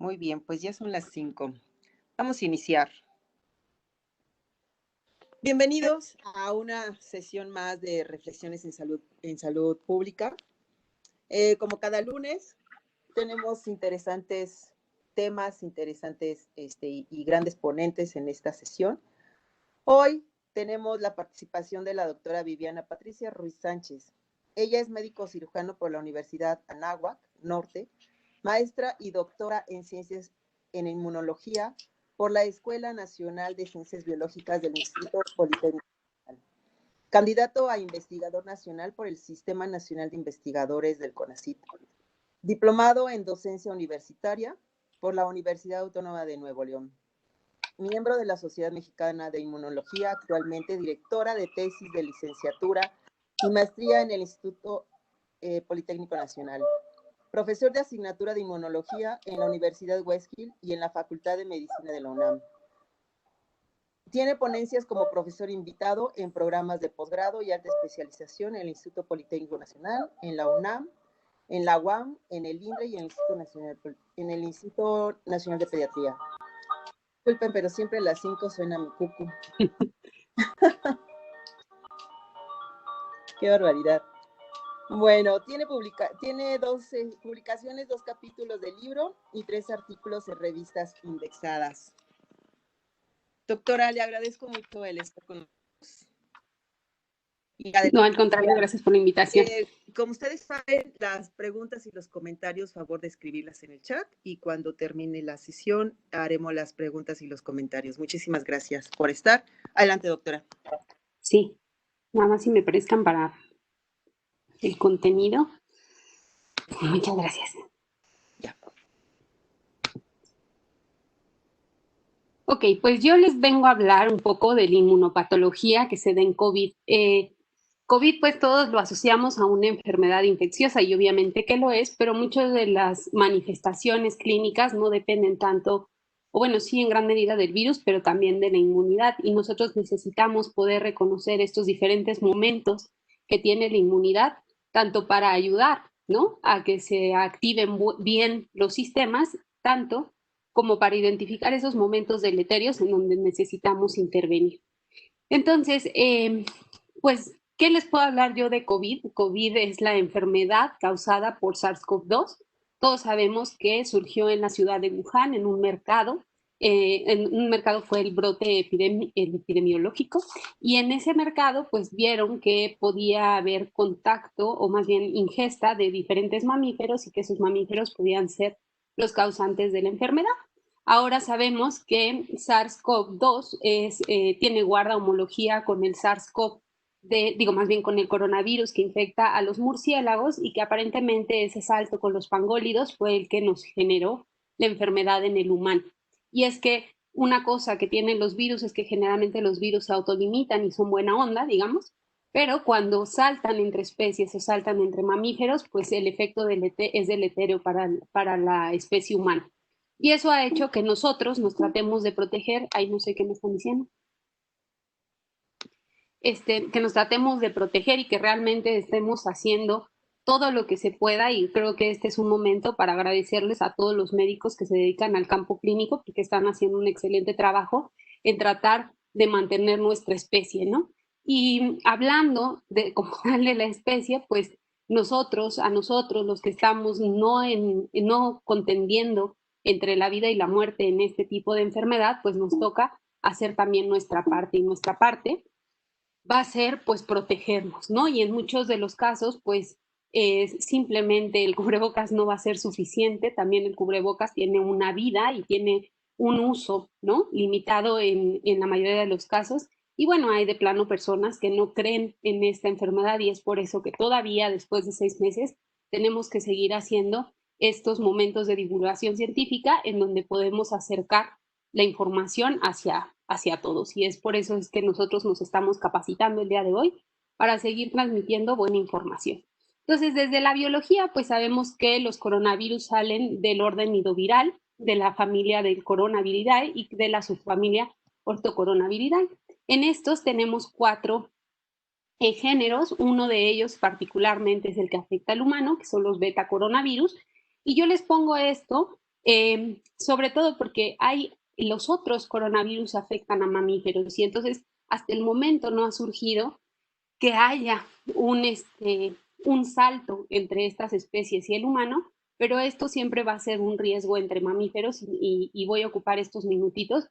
Muy bien, pues ya son las 5. Vamos a iniciar. Bienvenidos a una sesión más de reflexiones en salud pública. Como cada lunes, tenemos interesantes temas, interesantes y grandes ponentes en esta sesión. Hoy tenemos la participación de la doctora Viviana Patricia Ruiz Sánchez. Ella es médico cirujano por la Universidad Anáhuac Norte, maestra y doctora en ciencias en inmunología por la Escuela Nacional de Ciencias Biológicas del Instituto Politécnico Nacional, candidato a investigador nacional por el Sistema Nacional de Investigadores del CONACYT, diplomado en docencia universitaria por la Universidad Autónoma de Nuevo León, miembro de la Sociedad Mexicana de Inmunología, actualmente directora de tesis de licenciatura y maestría en el Instituto Politécnico Nacional, profesor de asignatura de inmunología en la Universidad West Hill y en la Facultad de Medicina de la UNAM. Tiene ponencias como profesor invitado en programas de posgrado y alta especialización en el Instituto Politécnico Nacional, en la UNAM, en la UAM, en el INDRE y en el Instituto Nacional de Pediatría. Disculpen, pero siempre a las 5 suena mi cucu. Qué barbaridad. Bueno, tiene 12 publicaciones, 2 capítulos del libro y 3 artículos en revistas indexadas. Doctora, le agradezco mucho el estar con nosotros. No, al contrario, gracias por la invitación. Como ustedes saben, las preguntas y los comentarios, favor de escribirlas en el chat y cuando termine la sesión haremos las preguntas y los comentarios. Muchísimas gracias por estar. Adelante, doctora. Sí, nada más si me parezcan para el contenido. Muchas gracias. Ya. Ok, pues yo les vengo a hablar un poco de la inmunopatología que se da en COVID. COVID, pues todos lo asociamos a una enfermedad infecciosa y obviamente que lo es, pero muchas de las manifestaciones clínicas no dependen tanto, o bueno, sí en gran medida del virus, pero también de la inmunidad. Y nosotros necesitamos poder reconocer estos diferentes momentos que tiene la inmunidad, tanto para ayudar, ¿no?, a que se activen bien los sistemas, tanto como para identificar esos momentos deleterios en donde necesitamos intervenir. Entonces, pues, ¿qué les puedo hablar yo de COVID? COVID es la enfermedad causada por SARS-CoV-2. Todos sabemos que surgió en la ciudad de Wuhan, en un mercado. En un mercado fue el brote epidemiológico y en ese mercado pues vieron que podía haber contacto o más bien ingesta de diferentes mamíferos y que esos mamíferos podían ser los causantes de la enfermedad. Ahora sabemos que SARS-CoV-2 tiene guarda homología con el SARS-CoV, más bien con el coronavirus que infecta a los murciélagos y que aparentemente ese salto con los pangólidos fue el que nos generó la enfermedad en el humano. Y es que una cosa que tienen los virus es que generalmente los virus se autolimitan y son buena onda, digamos, pero cuando saltan entre especies o saltan entre mamíferos, pues el efecto es deletéreo para la especie humana. Y eso ha hecho que nosotros nos tratemos de proteger, ahí no sé qué me están diciendo, que nos tratemos de proteger y que realmente estemos haciendo todo lo que se pueda y creo que este es un momento para agradecerles a todos los médicos que se dedican al campo clínico porque están haciendo un excelente trabajo en tratar de mantener nuestra especie, ¿no? Y hablando como tal de la especie, pues a nosotros los que estamos no contendiendo entre la vida y la muerte en este tipo de enfermedad, pues nos toca hacer también nuestra parte y nuestra parte va a ser pues protegernos, ¿no? Y en muchos de los casos pues simplemente el cubrebocas no va a ser suficiente, también el cubrebocas tiene una vida y tiene un uso, ¿no?, limitado en la mayoría de los casos. Y bueno, hay de plano personas que no creen en esta enfermedad y es por eso que todavía después de 6 meses tenemos que seguir haciendo estos momentos de divulgación científica en donde podemos acercar la información hacia todos. Y es por eso es que nosotros nos estamos capacitando el día de hoy para seguir transmitiendo buena información. Entonces, desde la biología, pues sabemos que los coronavirus salen del orden nidoviral, de la familia del Coronaviridae y de la subfamilia Orthocoronaviridae. En estos tenemos 4 géneros, uno de ellos particularmente es el que afecta al humano, que son los beta coronavirus, y yo les pongo esto sobre todo porque los otros coronavirus afectan a mamíferos y entonces hasta el momento no ha surgido que haya un salto entre estas especies y el humano, pero esto siempre va a ser un riesgo entre mamíferos y voy a ocupar estos minutitos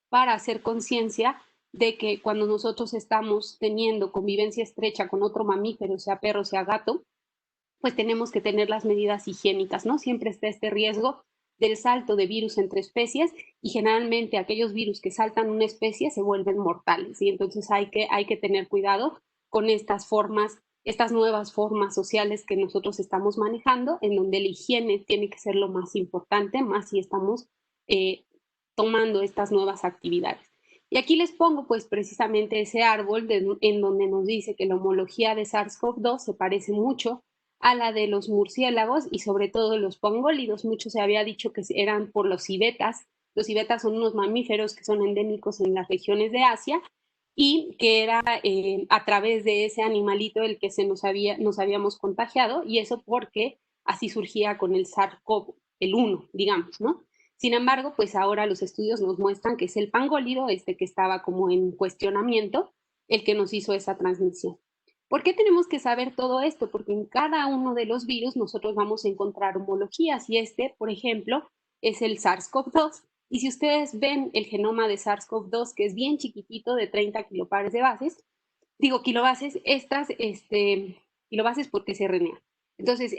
para hacer conciencia de que cuando nosotros estamos teniendo convivencia estrecha con otro mamífero, sea perro, sea gato, pues tenemos que tener las medidas higiénicas, ¿no? Siempre está este riesgo del salto de virus entre especies y generalmente aquellos virus que saltan una especie se vuelven mortales y entonces hay que tener cuidado con estas formas, estas nuevas formas sociales que nosotros estamos manejando, en donde la higiene tiene que ser lo más importante, más si estamos eh, tomando estas nuevas actividades. Y aquí les pongo pues precisamente ese árbol en donde nos dice que la homología de SARS-CoV-2 se parece mucho a la de los murciélagos y sobre todo los pangólidos. Mucho se había dicho que eran por los civetas. Los civetas son unos mamíferos que son endémicos en las regiones de Asia y que era a través de ese animalito el que nos habíamos contagiado y eso porque así surgía con el SARS-CoV, el 1, digamos, ¿no? Sin embargo, pues ahora los estudios nos muestran que es el pangólido, que estaba como en cuestionamiento, el que nos hizo esa transmisión. ¿Por qué tenemos que saber todo esto? Porque en cada uno de los virus nosotros vamos a encontrar homologías y por ejemplo, es el SARS-CoV-2. Y si ustedes ven el genoma de SARS-CoV-2, que es bien chiquitito, de 30 kilopares de bases, digo kilobases, kilobases porque es RNA. Entonces,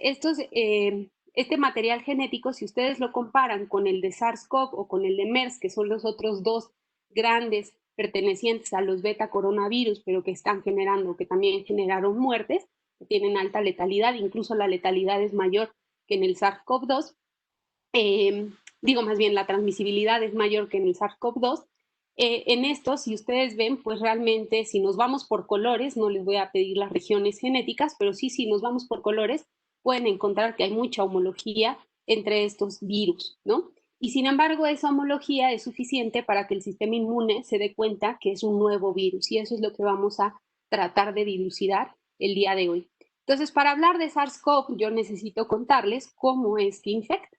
este material genético, si ustedes lo comparan con el de SARS-CoV o con el de MERS, que son los otros dos grandes pertenecientes a los beta coronavirus, pero que están generando, que también generaron muertes, que tienen alta letalidad, incluso la letalidad es mayor que en el SARS-CoV-2, digo más bien la transmisibilidad es mayor que en el SARS-CoV-2. En esto, si ustedes ven, pues realmente si nos vamos por colores, no les voy a pedir las regiones genéticas, pero sí, si nos vamos por colores, pueden encontrar que hay mucha homología entre estos virus, ¿no? Y sin embargo, esa homología es suficiente para que el sistema inmune se dé cuenta que es un nuevo virus y eso es lo que vamos a tratar de dilucidar el día de hoy. Entonces, para hablar de SARS-CoV, yo necesito contarles cómo es que infecta.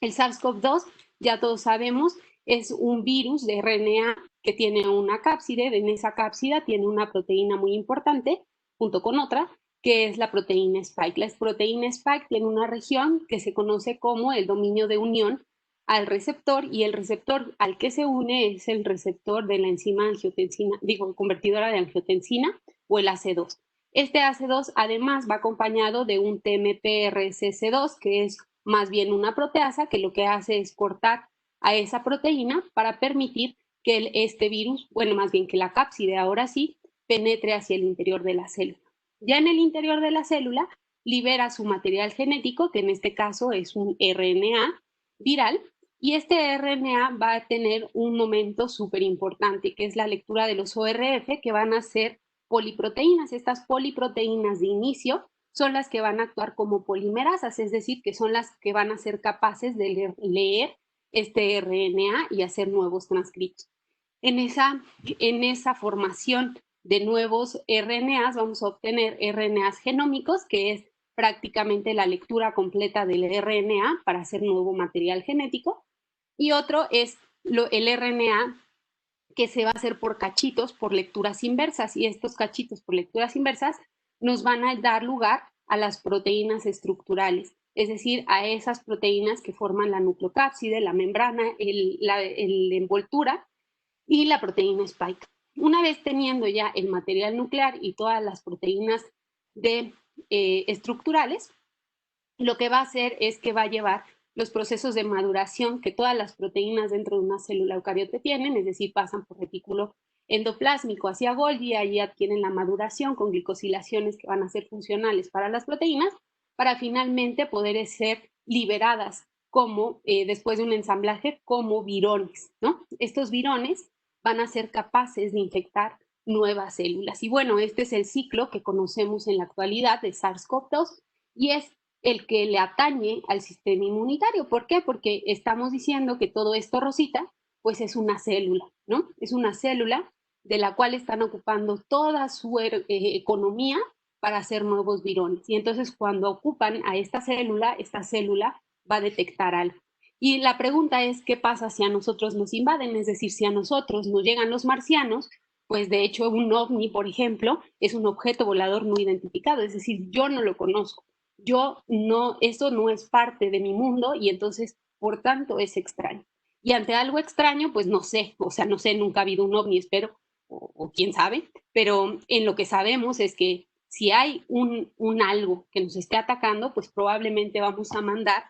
El SARS-CoV-2, ya todos sabemos, es un virus de RNA que tiene una cápside. En esa cápsida tiene una proteína muy importante, junto con otra, que es la proteína Spike. La proteína Spike tiene una región que se conoce como el dominio de unión al receptor y el receptor al que se une es el receptor de la enzima angiotensina, digo, convertidora de angiotensina o el AC2. Este AC2 además va acompañado de un TMPRSS2, que es más bien una proteasa que lo que hace es cortar a esa proteína para permitir que este virus, bueno, más bien que la cápside ahora sí, penetre hacia el interior de la célula. Ya en el interior de la célula libera su material genético, que en este caso es un RNA viral, y este RNA va a tener un momento súper importante, que es la lectura de los ORF, que van a ser poliproteínas. Estas poliproteínas de inicio son las que van a actuar como polimerasas, es decir, que son las que van a ser capaces de leer este RNA y hacer nuevos transcriptos. En esa formación de nuevos RNAs vamos a obtener RNAs genómicos, que es prácticamente la lectura completa del RNA para hacer nuevo material genético, y otro es el RNA que se va a hacer por cachitos, por lecturas inversas, y estos cachitos por lecturas inversas nos van a dar lugar a las proteínas estructurales, es decir, a esas proteínas que forman la nucleocápside, la membrana, la envoltura y la proteína spike. Una vez teniendo ya el material nuclear y todas las proteínas estructurales, lo que va a hacer es que va a llevar los procesos de maduración que todas las proteínas dentro de una célula eucariote tienen, es decir, pasan por retículo endoplásmico hacia Golgi, ahí adquieren la maduración con glicosilaciones que van a ser funcionales para las proteínas, para finalmente poder ser liberadas como, después de un ensamblaje, como virones, ¿no? Estos virones van a ser capaces de infectar nuevas células. Y bueno, este es el ciclo que conocemos en la actualidad de SARS-CoV-2 y es el que le atañe al sistema inmunitario. ¿Por qué? Porque estamos diciendo que todo esto, Rosita, pues es una célula, ¿no? Es una célula de la cual están ocupando toda su economía para hacer nuevos virones. Y entonces cuando ocupan a esta célula va a detectar algo. Y la pregunta es, ¿qué pasa si a nosotros nos invaden? Es decir, si a nosotros nos llegan los marcianos, pues de hecho un ovni, por ejemplo, es un objeto volador no identificado, es decir, yo no lo conozco, yo no, eso no es parte de mi mundo y entonces, por tanto, es extraño. Y ante algo extraño, pues no sé, o sea, no sé, nunca ha habido un ovni, espero, o quién sabe, pero en lo que sabemos es que si hay un algo que nos esté atacando, pues probablemente vamos a mandar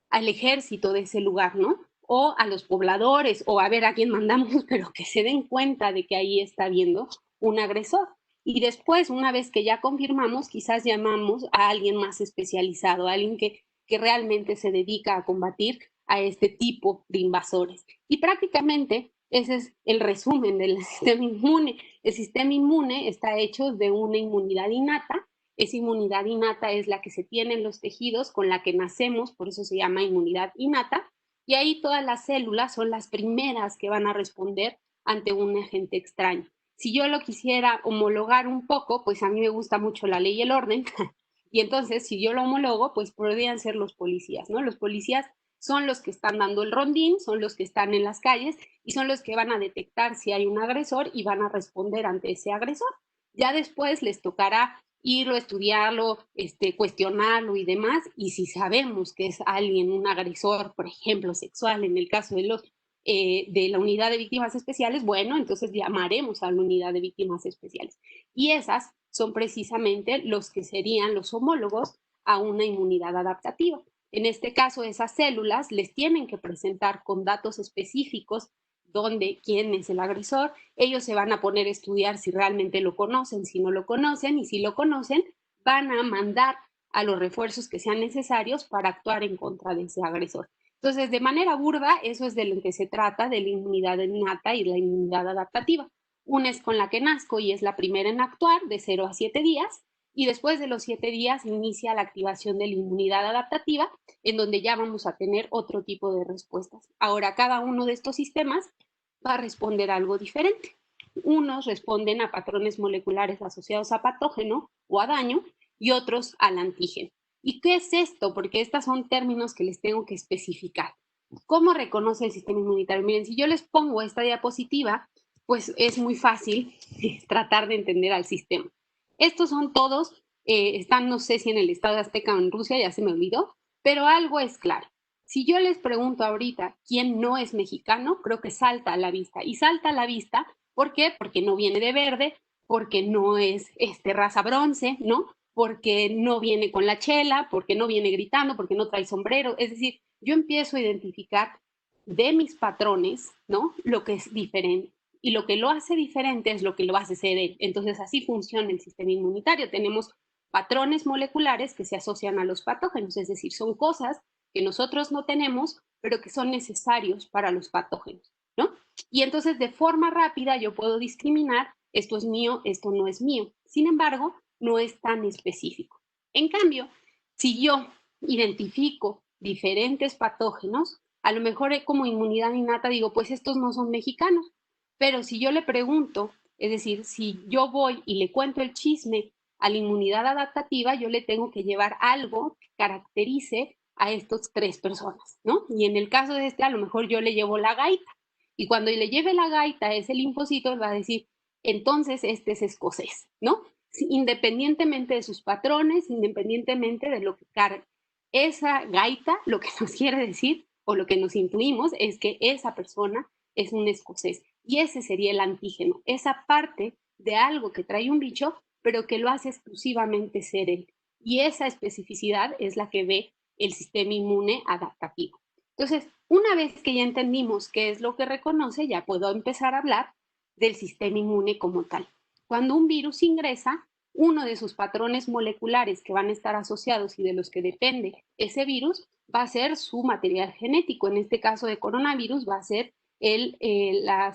al ejército de ese lugar, ¿no? O a los pobladores, o a ver a quién mandamos, pero que se den cuenta de que ahí está habiendo un agresor. Y después, una vez que ya confirmamos, quizás llamamos a alguien más especializado, a alguien que realmente se dedica a combatir a este tipo de invasores. Y prácticamente ese es el resumen del sistema inmune. El sistema inmune está hecho de una inmunidad innata. Esa inmunidad innata es la que se tiene en los tejidos, con la que nacemos, por eso se llama inmunidad innata, y ahí todas las células son las primeras que van a responder ante un agente extraño. Si yo lo quisiera homologar un poco, pues a mí me gusta mucho la ley y el orden, y entonces si yo lo homologo, pues podrían ser los policías, ¿no? Los policías son los que están dando el rondín, son los que están en las calles y son los que van a detectar si hay un agresor y van a responder ante ese agresor. Ya después les tocará irlo, estudiarlo, cuestionarlo y demás, y si sabemos que es alguien, un agresor, por ejemplo, sexual, en el caso de la unidad de víctimas especiales, bueno, entonces llamaremos a la unidad de víctimas especiales. Y esas son precisamente los que serían los homólogos a una inmunidad adaptativa. En este caso, esas células les tienen que presentar con datos específicos dónde, quién es el agresor. Ellos se van a poner a estudiar si realmente lo conocen, si no lo conocen, y si lo conocen, van a mandar a los refuerzos que sean necesarios para actuar en contra de ese agresor. Entonces, de manera burda, eso es de lo que se trata de la inmunidad innata y la inmunidad adaptativa. Una es con la que nazco y es la primera en actuar, de 0 a 7 días, y después de los 7 días inicia la activación de la inmunidad adaptativa, en donde ya vamos a tener otro tipo de respuestas. Ahora, cada uno de estos sistemas va a responder a algo diferente. Unos responden a patrones moleculares asociados a patógeno o a daño y otros al antígeno. ¿Y qué es esto? Porque estos son términos que les tengo que especificar. ¿Cómo reconoce el sistema inmunitario? Miren, si yo les pongo esta diapositiva, pues es muy fácil tratar de entender al sistema. Estos son todos, están no sé si en el estado de Azteca o en Rusia, ya se me olvidó, pero algo es claro. Si yo les pregunto ahorita quién no es mexicano, creo que salta a la vista. Y salta a la vista, ¿por qué? Porque no viene de verde, porque no es raza bronce, ¿no? Porque no viene con la chela, porque no viene gritando, porque no trae sombrero. Es decir, yo empiezo a identificar de mis patrones, ¿no? Lo que es diferente. Y lo que lo hace diferente es lo que lo hace ser él. Entonces, así funciona el sistema inmunitario. Tenemos patrones moleculares que se asocian a los patógenos, es decir, son cosas que nosotros no tenemos, pero que son necesarios para los patógenos, ¿no? Y entonces, de forma rápida, yo puedo discriminar, esto es mío, esto no es mío. Sin embargo, no es tan específico. En cambio, si yo identifico diferentes patógenos, a lo mejor como inmunidad innata digo, pues estos no son mexicanos, pero si yo le pregunto, es decir, si yo voy y le cuento el chisme a la inmunidad adaptativa, yo le tengo que llevar algo que caracterice a estas tres personas, ¿no? Y en el caso de a lo mejor yo le llevo la gaita. Y cuando le lleve la gaita a ese linfocito, va a decir, entonces este es escocés, ¿no? Independientemente de sus patrones, independientemente de lo que carga. Esa gaita, lo que nos quiere decir, o lo que nos intuimos, es que esa persona es un escocés. Y ese sería el antígeno, esa parte de algo que trae un bicho, pero que lo hace exclusivamente ser él. Y esa especificidad es la que ve el sistema inmune adaptativo. Entonces, una vez que ya entendimos qué es lo que reconoce, ya puedo empezar a hablar del sistema inmune como tal. Cuando un virus ingresa, uno de sus patrones moleculares que van a estar asociados y de los que depende ese virus va a ser su material genético. En este caso de coronavirus va a ser la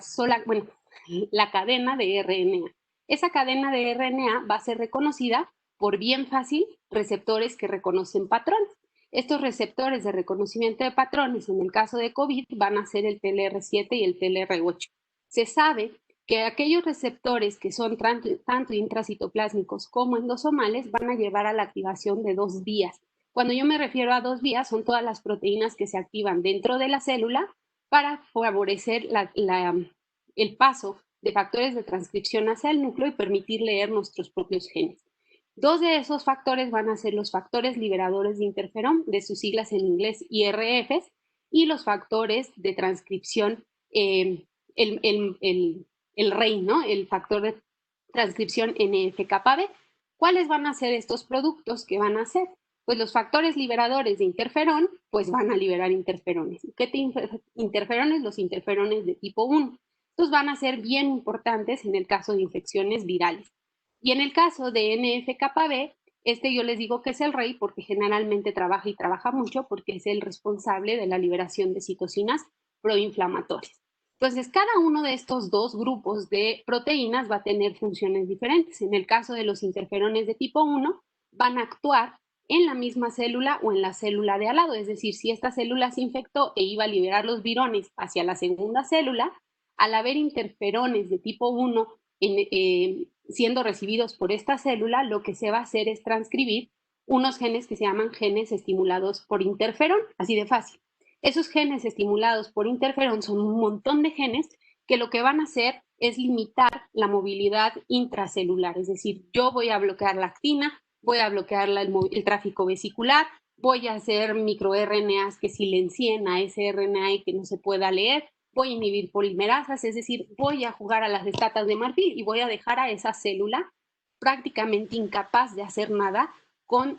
cadena de RNA. Esa cadena de RNA va a ser reconocida por bien fácil receptores que reconocen patrones. Estos receptores de reconocimiento de patrones en el caso de COVID van a ser el TLR7 y el TLR8. Se sabe que aquellos receptores que son tanto intracitoplásmicos como endosomales van a llevar a la activación de 2 vías. Cuando yo me refiero a 2 vías, son todas las proteínas que se activan dentro de la célula para favorecer el paso de factores de transcripción hacia el núcleo y permitir leer nuestros propios genes. 2 de esos factores van a ser los factores liberadores de interferón, de sus siglas en inglés IRFs, y los factores de transcripción, el REI, ¿no? El factor de transcripción NF-κB. ¿Cuáles van a ser estos productos que van a hacer? Pues los factores liberadores de interferón, pues van a liberar interferones. ¿Qué interferones? Los interferones de tipo 1. Estos van a ser bien importantes en el caso de infecciones virales. Y en el caso de NF-κB, yo les digo que es el rey porque generalmente trabaja y trabaja mucho porque es el responsable de la liberación de citocinas proinflamatorias. Entonces, cada uno de estos 2 grupos de proteínas va a tener funciones diferentes. En el caso de los interferones de tipo 1, van a actuar en la misma célula o en la célula de al lado. Es decir, si esta célula se infectó e iba a liberar los virones hacia la segunda célula, al haber interferones de tipo 1 siendo recibidos por esta célula, lo que se va a hacer es transcribir unos genes que se llaman genes estimulados por interferón, así de fácil. Esos genes estimulados por interferón son un montón de genes que lo que van a hacer es limitar la movilidad intracelular, es decir, yo voy a bloquear la actina, voy a bloquear el tráfico vesicular, voy a hacer microRNAs que silencien a ese RNA y que no se pueda leer, voy a inhibir polimerasas, es decir, voy a jugar a las estatas de marfil y voy a dejar a esa célula prácticamente incapaz de hacer nada con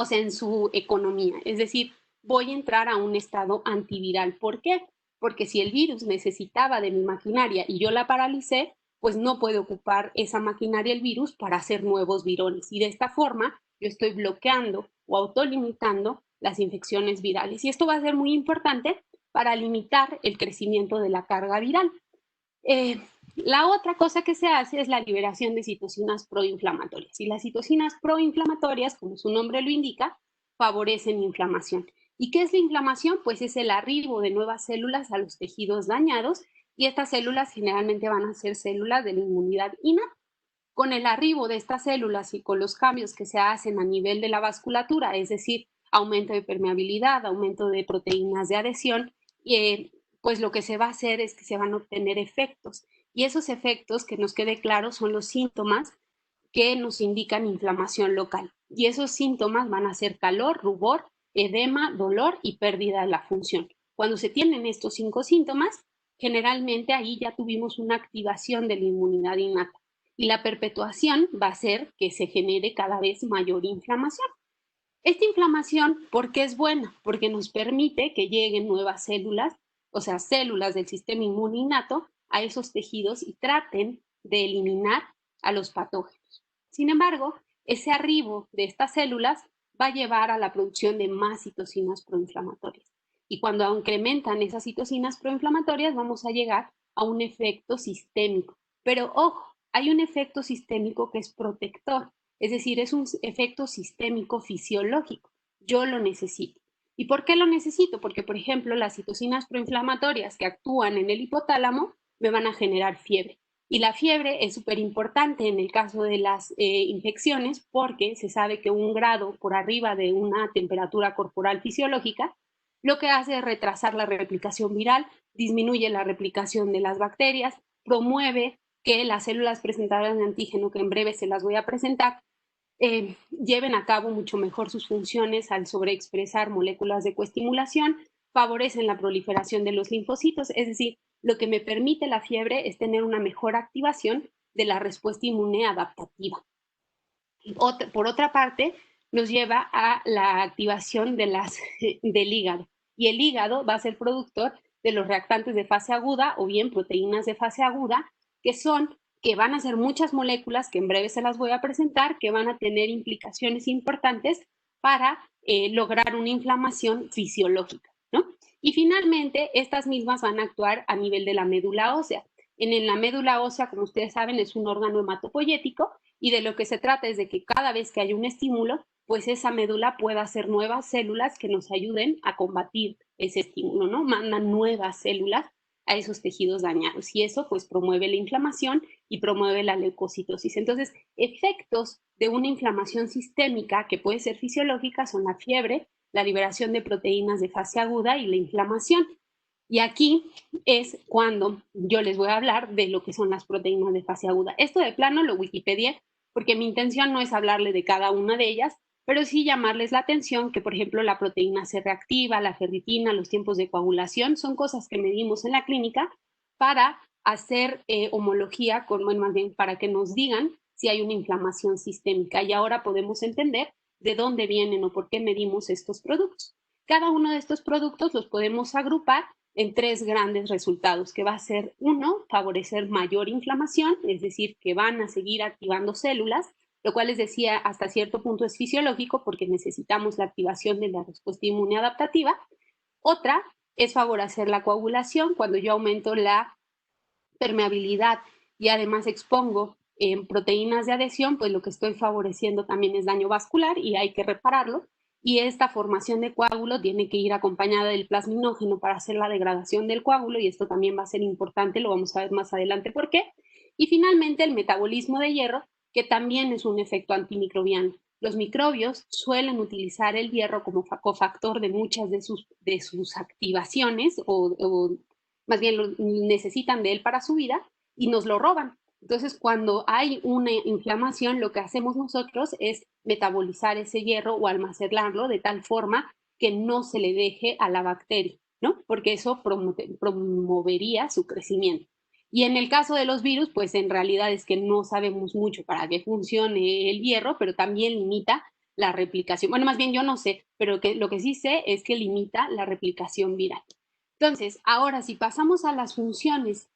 en su economía. Es decir, voy a entrar a un estado antiviral. ¿Por qué? Porque si el virus necesitaba de mi maquinaria y yo la paralicé, pues no puede ocupar esa maquinaria el virus para hacer nuevos virones. Y de esta forma, yo estoy bloqueando o autolimitando las infecciones virales. Y esto va a ser muy importante para limitar el crecimiento de la carga viral. La otra cosa que se hace es la liberación de citocinas proinflamatorias. Y las citocinas proinflamatorias, como su nombre lo indica, favorecen inflamación. ¿Y qué es la inflamación? Pues es el arribo de nuevas células a los tejidos dañados y estas células generalmente van a ser células de la inmunidad innata. Con el arribo de estas células y con los cambios que se hacen a nivel de la vasculatura, es decir, aumento de permeabilidad, aumento de proteínas de adhesión, pues lo que se va a hacer es que se van a obtener efectos. Y esos efectos, que nos quede claro, son los síntomas que nos indican inflamación local. Y esos síntomas van a ser calor, rubor, edema, dolor y pérdida de la función. Cuando se tienen estos 5 síntomas, generalmente ahí ya tuvimos una activación de la inmunidad innata. Y la perpetuación va a hacer que se genere cada vez mayor inflamación. Esta inflamación, ¿por qué es buena? Porque nos permite que lleguen nuevas células, o sea, células del sistema inmune innato, a esos tejidos y traten de eliminar a los patógenos. Sin embargo, ese arribo de estas células va a llevar a la producción de más citocinas proinflamatorias. Y cuando incrementan esas citocinas proinflamatorias, vamos a llegar a un efecto sistémico. Pero ojo, hay un efecto sistémico que es protector, es decir, es un efecto sistémico fisiológico. Yo lo necesito. ¿Y por qué lo necesito? Porque, por ejemplo, las citocinas proinflamatorias que actúan en el hipotálamo me van a generar fiebre. Y la fiebre es súper importante en el caso de las infecciones porque se sabe que 1 grado por arriba de una temperatura corporal fisiológica lo que hace es retrasar la replicación viral, disminuye la replicación de las bacterias, promueve que las células presentadoras de antígeno, que en breve se las voy a presentar, lleven a cabo mucho mejor sus funciones al sobreexpresar moléculas de coestimulación, favorecen la proliferación de los linfocitos, es decir, lo que me permite la fiebre es tener una mejor activación de la respuesta inmune adaptativa. Por otra parte, nos lleva a la activación del hígado. Y el hígado va a ser productor de los reactantes de fase aguda o bien proteínas de fase aguda, que van a ser muchas moléculas, que en breve se las voy a presentar, que van a tener implicaciones importantes para lograr una inflamación fisiológica, ¿no? Y finalmente, estas mismas van a actuar a nivel de la médula ósea. En la médula ósea, como ustedes saben, es un órgano hematopoyético y de lo que se trata es de que cada vez que hay un estímulo, pues esa médula pueda hacer nuevas células que nos ayuden a combatir ese estímulo, ¿no? Mandan nuevas células a esos tejidos dañados y eso pues promueve la inflamación y promueve la leucocitosis. Entonces, efectos de una inflamación sistémica que puede ser fisiológica son la fiebre, la liberación de proteínas de fase aguda y la inflamación. Y aquí es cuando yo les voy a hablar de lo que son las proteínas de fase aguda. Esto de plano lo Wikipedia, porque mi intención no es hablarle de cada una de ellas, pero sí llamarles la atención que, por ejemplo, la proteína C reactiva, la ferritina, los tiempos de coagulación, son cosas que medimos en la clínica para hacer homología, bueno, más bien para que nos digan si hay una inflamación sistémica. Y ahora podemos entender de dónde vienen o por qué medimos estos productos. Cada uno de estos productos los podemos agrupar en 3 grandes resultados, que va a ser, uno, favorecer mayor inflamación, es decir, que van a seguir activando células, lo cual les decía hasta cierto punto es fisiológico porque necesitamos la activación de la respuesta inmune adaptativa. Otra es favorecer la coagulación, cuando yo aumento la permeabilidad y además expongo proteínas de adhesión, pues lo que estoy favoreciendo también es daño vascular y hay que repararlo. Y esta formación de coágulo tiene que ir acompañada del plasminógeno para hacer la degradación del coágulo y esto también va a ser importante, lo vamos a ver más adelante por qué. Y finalmente el metabolismo de hierro, que también es un efecto antimicrobiano. Los microbios suelen utilizar el hierro como cofactor de muchas de sus activaciones o más bien lo necesitan de él para su vida y nos lo roban. Entonces, cuando hay una inflamación, lo que hacemos nosotros es metabolizar ese hierro o almacenarlo de tal forma que no se le deje a la bacteria, ¿no? Porque eso promovería su crecimiento. Y en el caso de los virus, pues en realidad es que no sabemos mucho para qué funcione el hierro, pero también limita la replicación. Bueno, más bien yo no sé, pero lo que sí sé es que limita la replicación viral. Entonces, ahora si pasamos a las funciones,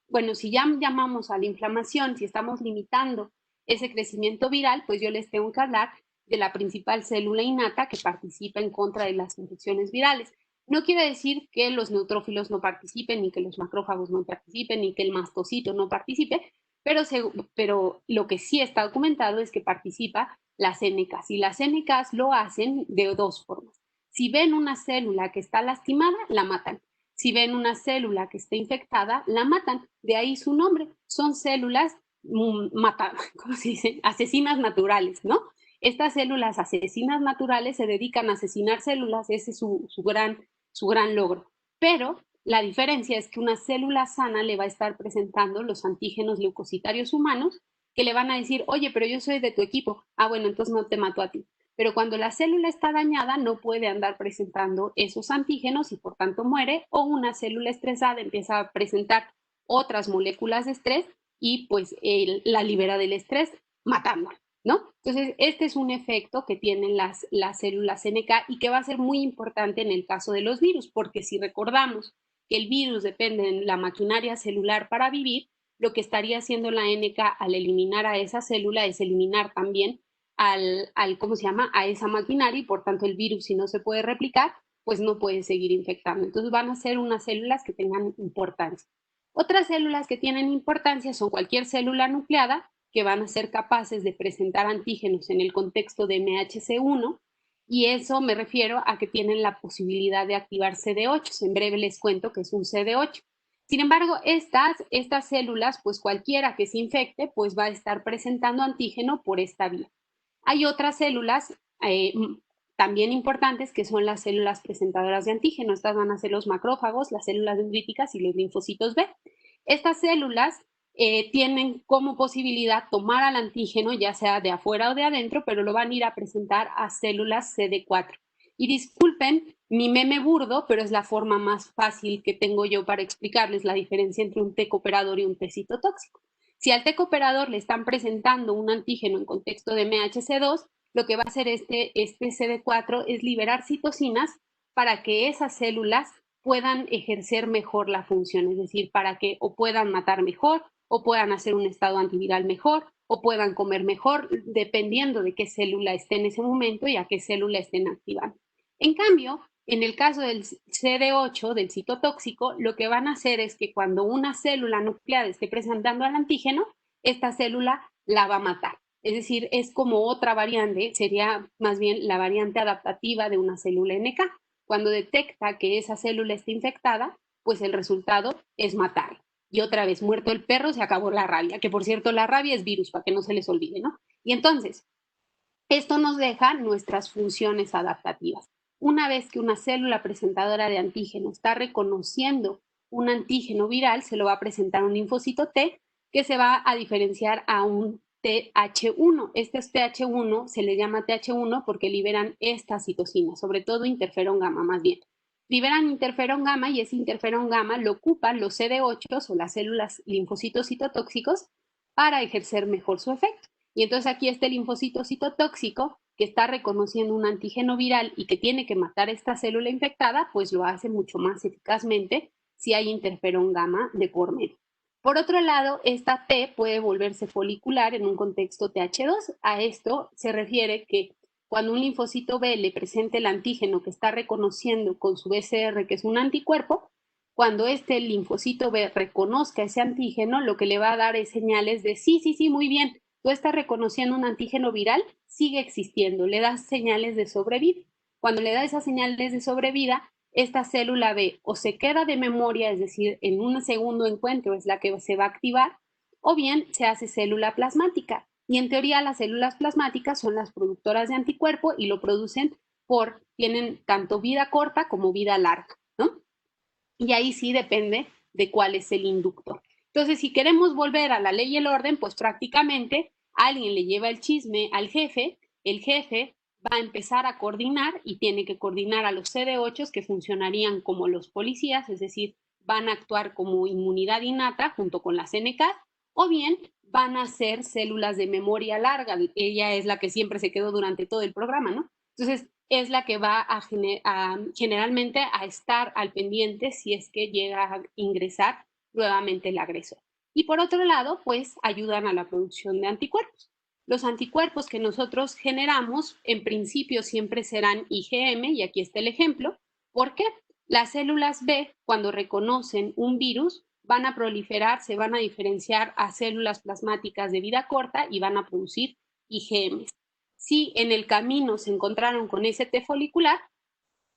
bueno, si ya llamamos a la inflamación, si estamos limitando ese crecimiento viral, pues yo les tengo que hablar de la principal célula innata que participa en contra de las infecciones virales. No quiere decir que los neutrófilos no participen, ni que los macrófagos no participen, ni que el mastocito no participe, pero lo que sí está documentado es que participa las NKs y las NKs lo hacen de 2 formas. Si ven una célula que está lastimada, la matan. Si ven una célula que está infectada, la matan. De ahí su nombre. Son células ¿cómo se dice? Asesinas naturales, ¿no? Estas células asesinas naturales se dedican a asesinar células, ese es su gran logro. Pero la diferencia es que una célula sana le va a estar presentando los antígenos leucocitarios humanos que le van a decir, oye, pero yo soy de tu equipo. Ah, bueno, entonces no te mato a ti. Pero cuando la célula está dañada no puede andar presentando esos antígenos y por tanto muere, o una célula estresada empieza a presentar otras moléculas de estrés y pues la libera del estrés matándola, ¿no? Entonces, este es un efecto que tienen las células NK y que va a ser muy importante en el caso de los virus, porque si recordamos que el virus depende de la maquinaria celular para vivir, lo que estaría haciendo la NK al eliminar a esa célula es eliminar también ¿cómo se llama? A esa maquinaria y por tanto el virus, si no se puede replicar, pues no puede seguir infectando. Entonces van a ser unas células que tengan importancia. Otras células que tienen importancia son cualquier célula nucleada que van a ser capaces de presentar antígenos en el contexto de MHC1 y eso me refiero a que tienen la posibilidad de activar CD8. En breve les cuento que es un CD8. Sin embargo, estas células, pues cualquiera que se infecte, pues va a estar presentando antígeno por esta vía. Hay otras células también importantes que son las células presentadoras de antígeno. Estas van a ser los macrófagos, las células dendríticas y los linfocitos B. Estas células tienen como posibilidad tomar al antígeno, ya sea de afuera o de adentro, pero lo van a ir a presentar a células CD4. Y disculpen mi meme burdo, pero es la forma más fácil que tengo yo para explicarles la diferencia entre un T cooperador y un T citotóxico. Si al T cooperador le están presentando un antígeno en contexto de MHC2, lo que va a hacer este CD4 es liberar citocinas para que esas células puedan ejercer mejor la función, es decir, para que o puedan matar mejor, o puedan hacer un estado antiviral mejor, o puedan comer mejor, dependiendo de qué célula esté en ese momento y a qué célula estén activando. En cambio, en el caso del CD8, del citotóxico, lo que van a hacer es que cuando una célula nucleada esté presentando al antígeno, esta célula la va a matar. Es decir, es como otra variante, sería más bien la variante adaptativa de una célula NK. Cuando detecta que esa célula está infectada, pues el resultado es matarlo. Y otra vez, muerto el perro, se acabó la rabia, que por cierto, la rabia es virus, para que no se les olvide, ¿no? Y entonces, esto nos deja nuestras funciones adaptativas. Una vez que una célula presentadora de antígeno está reconociendo un antígeno viral, se lo va a presentar un linfocito T que se va a diferenciar a un TH1. Este es TH1, se le llama TH1 porque liberan esta citocina, sobre todo interferón gamma más bien. Liberan interferón gamma y ese interferón gamma lo ocupan los CD8 o las células linfocitos citotóxicos para ejercer mejor su efecto. Y entonces aquí este linfocito citotóxico que está reconociendo un antígeno viral y que tiene que matar esta célula infectada, pues lo hace mucho más eficazmente si hay interferón gamma de por medio. Por otro lado, esta T puede volverse folicular en un contexto TH2. A esto se refiere que cuando un linfocito B le presente el antígeno que está reconociendo con su BCR, que es un anticuerpo, cuando este linfocito B reconozca ese antígeno, lo que le va a dar es señales de sí, sí, sí, muy bien, tú estás reconociendo un antígeno viral, sigue existiendo, le das señales de sobrevida. Cuando le da esas señales de sobrevida, esta célula B o se queda de memoria, es decir, en un segundo encuentro es la que se va a activar, o bien se hace célula plasmática. Y en teoría las células plasmáticas son las productoras de anticuerpo y lo producen tienen tanto vida corta como vida larga, ¿no? Y ahí sí depende de cuál es el inductor. Entonces, si queremos volver a la ley y el orden, pues prácticamente alguien le lleva el chisme al jefe, el jefe va a empezar a coordinar y tiene que coordinar a los CD8 que funcionarían como los policías, es decir, van a actuar como inmunidad innata junto con las NK, o bien van a ser células de memoria larga. Ella es la que siempre se quedó durante todo el programa, ¿no? Entonces, es la que va generalmente a estar al pendiente si es que llega a ingresar nuevamente el agresor. Y por otro lado, pues ayudan a la producción de anticuerpos. Los anticuerpos que nosotros generamos, en principio siempre serán IgM, y aquí está el ejemplo. ¿Por qué? Las células B, cuando reconocen un virus, van a proliferar, se van a diferenciar a células plasmáticas de vida corta y van a producir IgM. Si en el camino se encontraron con ese T folicular,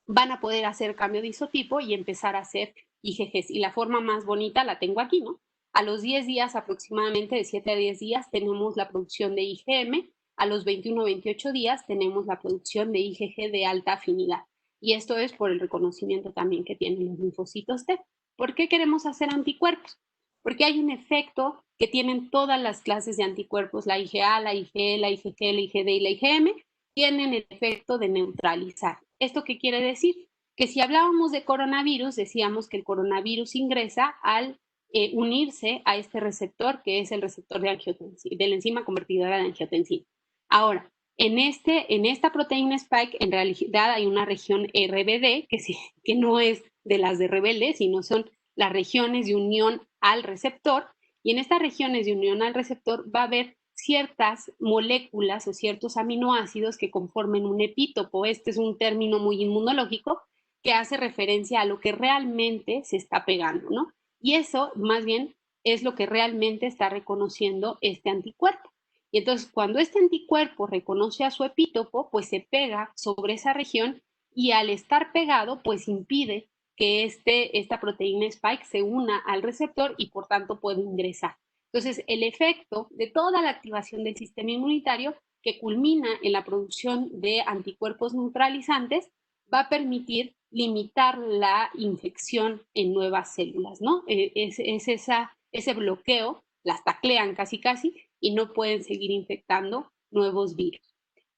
van a poder hacer cambio de isotipo y empezar a hacer IgGs. Y la forma más bonita la tengo aquí, ¿no? A los 10 días aproximadamente, de 7 a 10 días, tenemos la producción de IgM. A los 21-28 días tenemos la producción de IgG de alta afinidad. Y esto es por el reconocimiento también que tienen los linfocitos T. ¿Por qué queremos hacer anticuerpos? Porque hay un efecto que tienen todas las clases de anticuerpos, la IgA, la IgE, la IgG, la IgD y la IgM, tienen el efecto de neutralizar. ¿Esto qué quiere decir? Que si hablábamos de coronavirus, decíamos que el coronavirus ingresa al unirse a este receptor, que es el receptor de la enzima convertidora de angiotensina. Ahora, en esta proteína spike, en realidad hay una región RBD, que no es de las de rebelde, sino son las regiones de unión al receptor, y en estas regiones de unión al receptor va a haber ciertas moléculas o ciertos aminoácidos que conformen un epítopo. Este es un término muy inmunológico que hace referencia a lo que realmente se está pegando, ¿no? Y eso, más bien, es lo que realmente está reconociendo este anticuerpo. Y entonces, cuando este anticuerpo reconoce a su epítopo, pues se pega sobre esa región y al estar pegado, pues impide que esta proteína spike se una al receptor y por tanto puede ingresar. Entonces, el efecto de toda la activación del sistema inmunitario que culmina en la producción de anticuerpos neutralizantes va a permitir limitar la infección en nuevas células, ¿no? Ese bloqueo, las taclean casi casi y no pueden seguir infectando nuevos virus.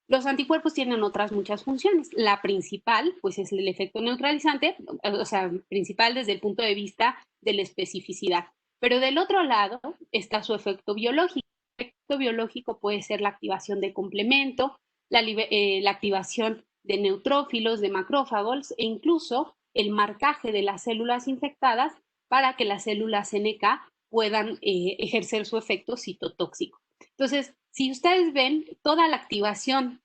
Los anticuerpos tienen otras muchas funciones. La principal, pues, es el efecto neutralizante, o sea, principal desde el punto de vista de la especificidad. Pero del otro lado está su efecto biológico. El efecto biológico puede ser la activación de complemento, la activación de neutrófilos, de macrófagos e incluso el marcaje de las células infectadas para que las células NK puedan ejercer su efecto citotóxico. Entonces, si ustedes ven, toda la activación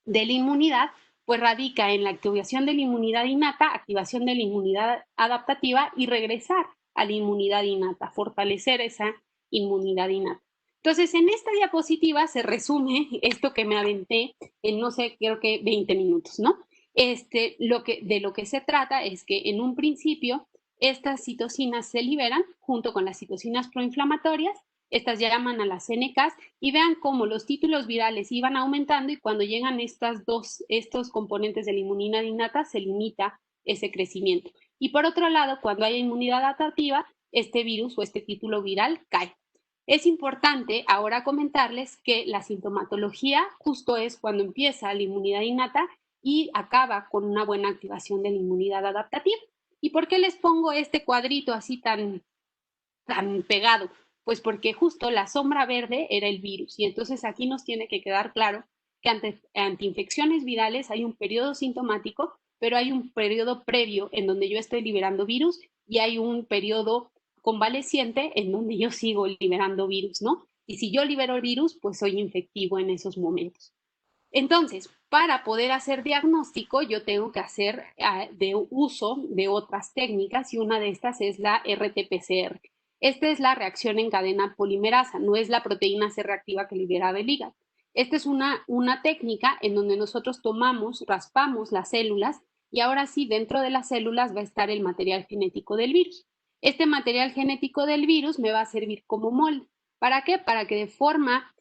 de la inmunidad, pues radica en la activación de la inmunidad innata, activación de la inmunidad adaptativa y regresar a la inmunidad innata, fortalecer esa inmunidad innata. Entonces, en esta diapositiva se resume esto que me aventé en, no sé, creo que 20 minutos, ¿no? De lo que se trata es que en un principio estas citocinas se liberan junto con las citocinas proinflamatorias. Estas llaman a las CNKs y vean cómo los títulos virales iban aumentando y cuando llegan estos componentes de la inmunidad innata se limita ese crecimiento. Y por otro lado, cuando hay inmunidad adaptativa, este virus o este título viral cae. Es importante ahora comentarles que la sintomatología justo es cuando empieza la inmunidad innata y acaba con una buena activación de la inmunidad adaptativa. ¿Y por qué les pongo este cuadrito así tan pegado? Pues porque justo la sombra verde era el virus y entonces aquí nos tiene que quedar claro que ante infecciones virales hay un periodo sintomático, pero hay un periodo previo en donde yo estoy liberando virus y hay un periodo convaleciente en donde yo sigo liberando virus, ¿no? Y si yo libero el virus, pues soy infectivo en esos momentos. Entonces, para poder hacer diagnóstico, yo tengo que hacer de uso de otras técnicas y una de estas es la RT-PCR. Esta es la reacción en cadena polimerasa, no es la proteína C reactiva que liberaba el hígado. Esta es una técnica en donde nosotros raspamos las células y ahora sí, dentro de las células va a estar el material genético del virus. Este material genético del virus me va a servir como molde. ¿Para qué? Para que de forma